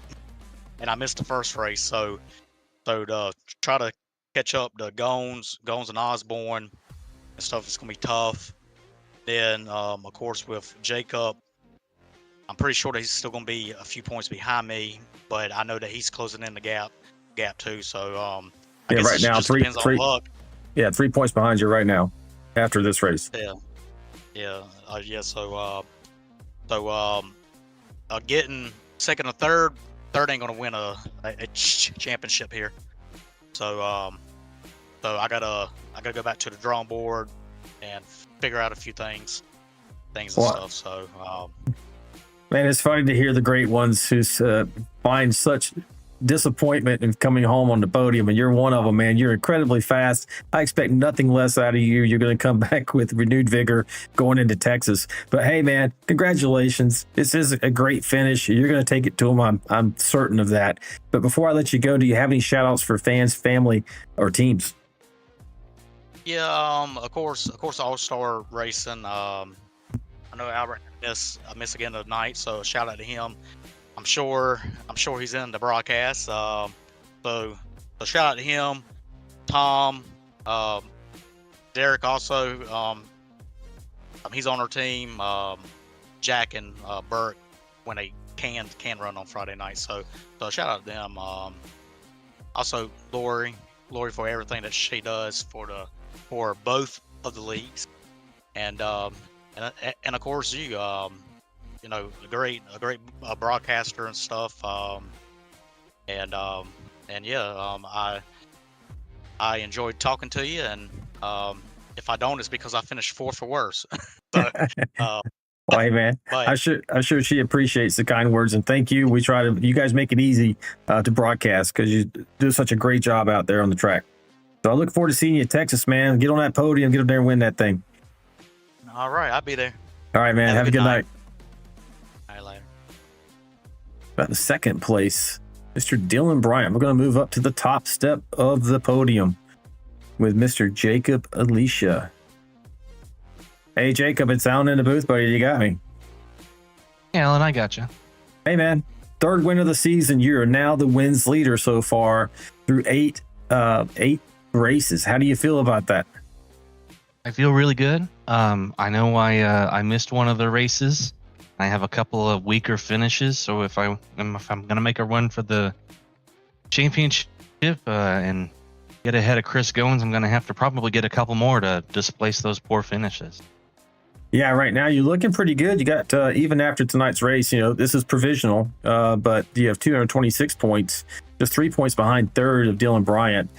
and I missed the first race. So to try to catch up to Gones and Osborne and stuff, it's gonna be tough. Then of course with Jacob, I'm pretty sure that he's still gonna be a few points behind me, but I know that he's closing in the gap too. So I guess
right now
just depends on luck.
Yeah, 3 points behind you right now after this race.
Yeah. Getting second or third ain't gonna win a championship here. So I gotta go back to the drawing board and figure out a few things and stuff. So
man, it's funny to hear the great ones who find such disappointment in coming home on the podium, and you're one of them, man. You're incredibly fast. I expect nothing less out of you. You're going to come back with renewed vigor going into Texas. But hey, man, congratulations. This is a great finish. You're going to take it to them. I'm certain of that. But before I let you go, do you have any shout outs for fans, family, or teams?
Yeah, of course, All-Star Racing. I know Albert missed again tonight, so shout out to him. I'm sure he's in the broadcast. So shout out to him, Tom, Derek also. He's on our team. Jack and Burke when they can run on Friday night. So shout out to them. Also Lori for everything that she does for both of the leagues, and of course you. You know, a great broadcaster and stuff. And yeah, I enjoyed talking to you. And if I don't, it's because I finished 4th or worse.
Well, hey, man, I'm sure she appreciates the kind words, and thank you. You guys make it easy to broadcast because you do such a great job out there on the track. So I look forward to seeing you in Texas, man. Get on that podium, get up there and win that thing.
All right, I'll be there.
All right, man. Have a good night.
Later.
About the 2nd place, Mr. Dylan Bryant. We're going to move up to the top step of the podium with Mr. Jacob Alicia. Hey, Jacob, it's Alan in the booth, buddy. You got me.
Hey, Alan, I got you.
Hey, man. 3rd win of the season. You're now the wins leader so far through 8 races. How do you feel about that?
I feel really good. I know I missed one of the races. I have a couple of weaker finishes, so if I'm gonna make a run for the championship and get ahead of Chris Goins, I'm gonna have to probably get a couple more to displace those poor finishes.
Yeah, right now you're looking pretty good. You got even after tonight's race, this is provisional, but you have 226 points, just 3 points behind 3rd of Dylan Bryant.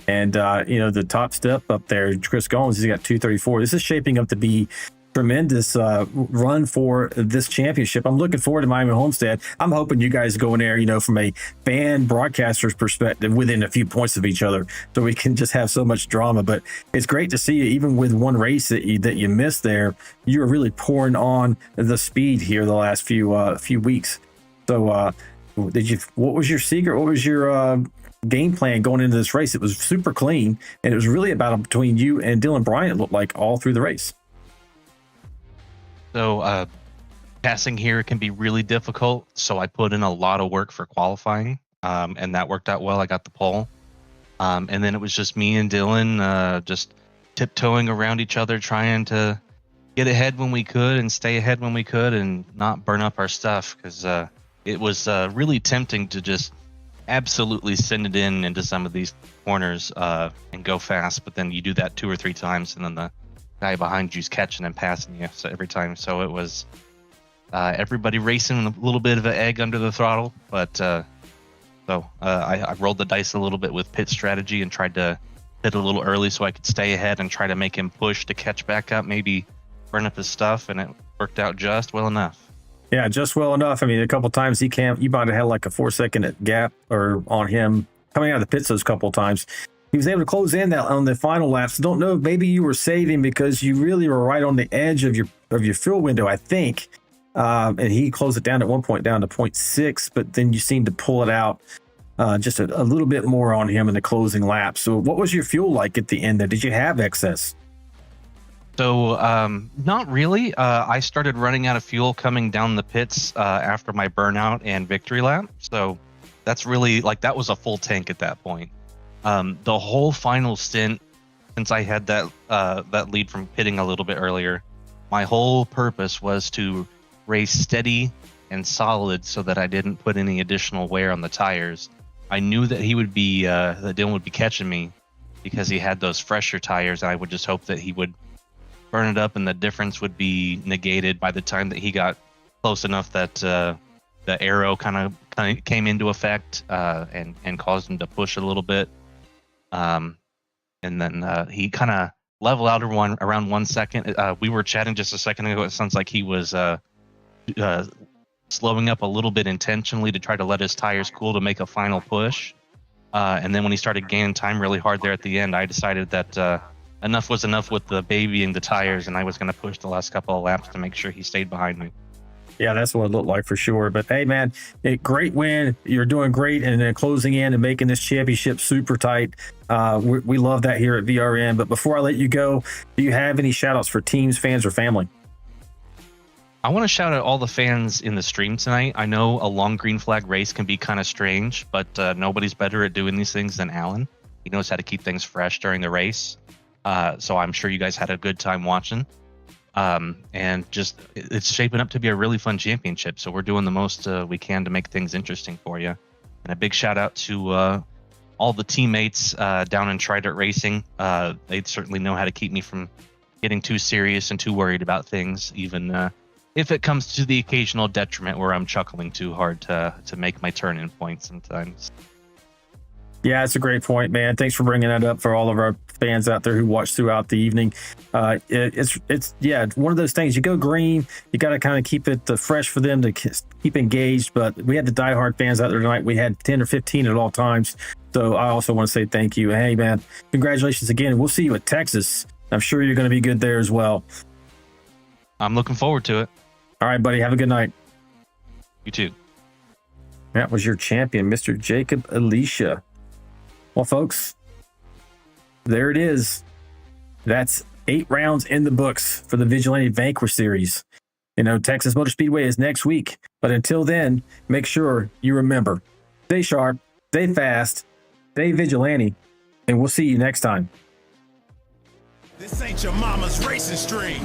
And the top step up there, Chris Goins, he's got 234. This is shaping up to be tremendous run for this championship. I'm looking forward to Miami Homestead. I'm hoping you guys go in there, from a fan broadcaster's perspective, within a few points of each other, so we can just have so much drama. But it's great to see you, even with one race that you missed there. You're really pouring on the speed here the last few weeks. So what was your secret? What was your game plan going into this race? It was super clean, and it was really about between you and Dylan Bryant, it looked like, all through the race.
So passing here can be really difficult, so I put in a lot of work for qualifying, and that worked out well. I got the pole, and then it was just me and Dylan just tiptoeing around each other, trying to get ahead when we could and stay ahead when we could and not burn up our stuff, because it was really tempting to just absolutely send it into some of these corners and go fast, but then you do that 2 or 3 times, and then the guy behind you's catching and passing you every time. So it was everybody racing a little bit of an egg under the throttle, but I rolled the dice a little bit with pit strategy and tried to pit a little early so I could stay ahead and try to make him push to catch back up, maybe burn up his stuff, and it worked out just well enough.
Yeah, just well enough. I mean, a couple of times you might have had like a 4-second gap or on him coming out of the pits those couple of times. He was able to close in that on the final laps. Don't know, maybe you were saving because you really were right on the edge of your fuel window, I think. And he closed it down at one point down to 0.6, but then you seemed to pull it out just a little bit more on him in the closing lap. So what was your fuel like at the end there? Did you have excess?
So not really. I started running out of fuel coming down the pits after my burnout and victory lap. So that's really that was a full tank at that point. The whole final stint, since I had that lead from pitting a little bit earlier, my whole purpose was to race steady and solid so that I didn't put any additional wear on the tires. I knew that that Dylan would be catching me because he had those fresher tires, and I would just hope that he would burn it up and the difference would be negated by the time that he got close enough that the aero kind of came into effect and caused him to push a little bit. And then he kind of leveled out around 1 second. We were chatting just a second ago. It sounds like he was slowing up a little bit intentionally to try to let his tires cool to make a final push. And then when he started gaining time really hard there at the end, I decided that enough was enough with the babying the tires, and I was going to push the last couple of laps to make sure he stayed behind me.
Yeah, that's what it looked like for sure. But hey, man, great win. You're doing great, and then closing in and making this championship super tight. We love that here at VRN. But before I let you go, do you have any shout outs for teams, fans, or family?
I want to shout out all the fans in the stream tonight. I know a long green flag race can be kind of strange, but nobody's better at doing these things than Alan. He knows how to keep things fresh during the race. So I'm sure you guys had a good time watching. And just it's shaping up to be a really fun championship. So we're doing the most we can to make things interesting for you. And a big shout out to all the teammates down in Trident Racing. They certainly know how to keep me from getting too serious and too worried about things, even if it comes to the occasional detriment where I'm chuckling too hard to make my turn-in points sometimes.
Yeah, it's a great point, man. Thanks for bringing that up for all of our fans out there who watched throughout the evening. It's one of those things. You go green, you got to kind of keep it fresh for them to keep engaged. But we had the diehard fans out there tonight. We had 10 or 15 at all times. So I also want to say thank you. Hey, man, congratulations again. We'll see you at Texas. I'm sure you're going to be good there as well.
I'm looking forward to it.
All right, buddy. Have a good night.
You too.
That was your champion, Mr. Jacob Alicia. Well, folks, there it is. That's 8 rounds in the books for the Vigilante Vanquish Series. You know, Texas Motor Speedway is next week. But until then, make sure you remember, stay sharp, stay fast, stay vigilante, and we'll see you next time.
This ain't your mama's racing stream.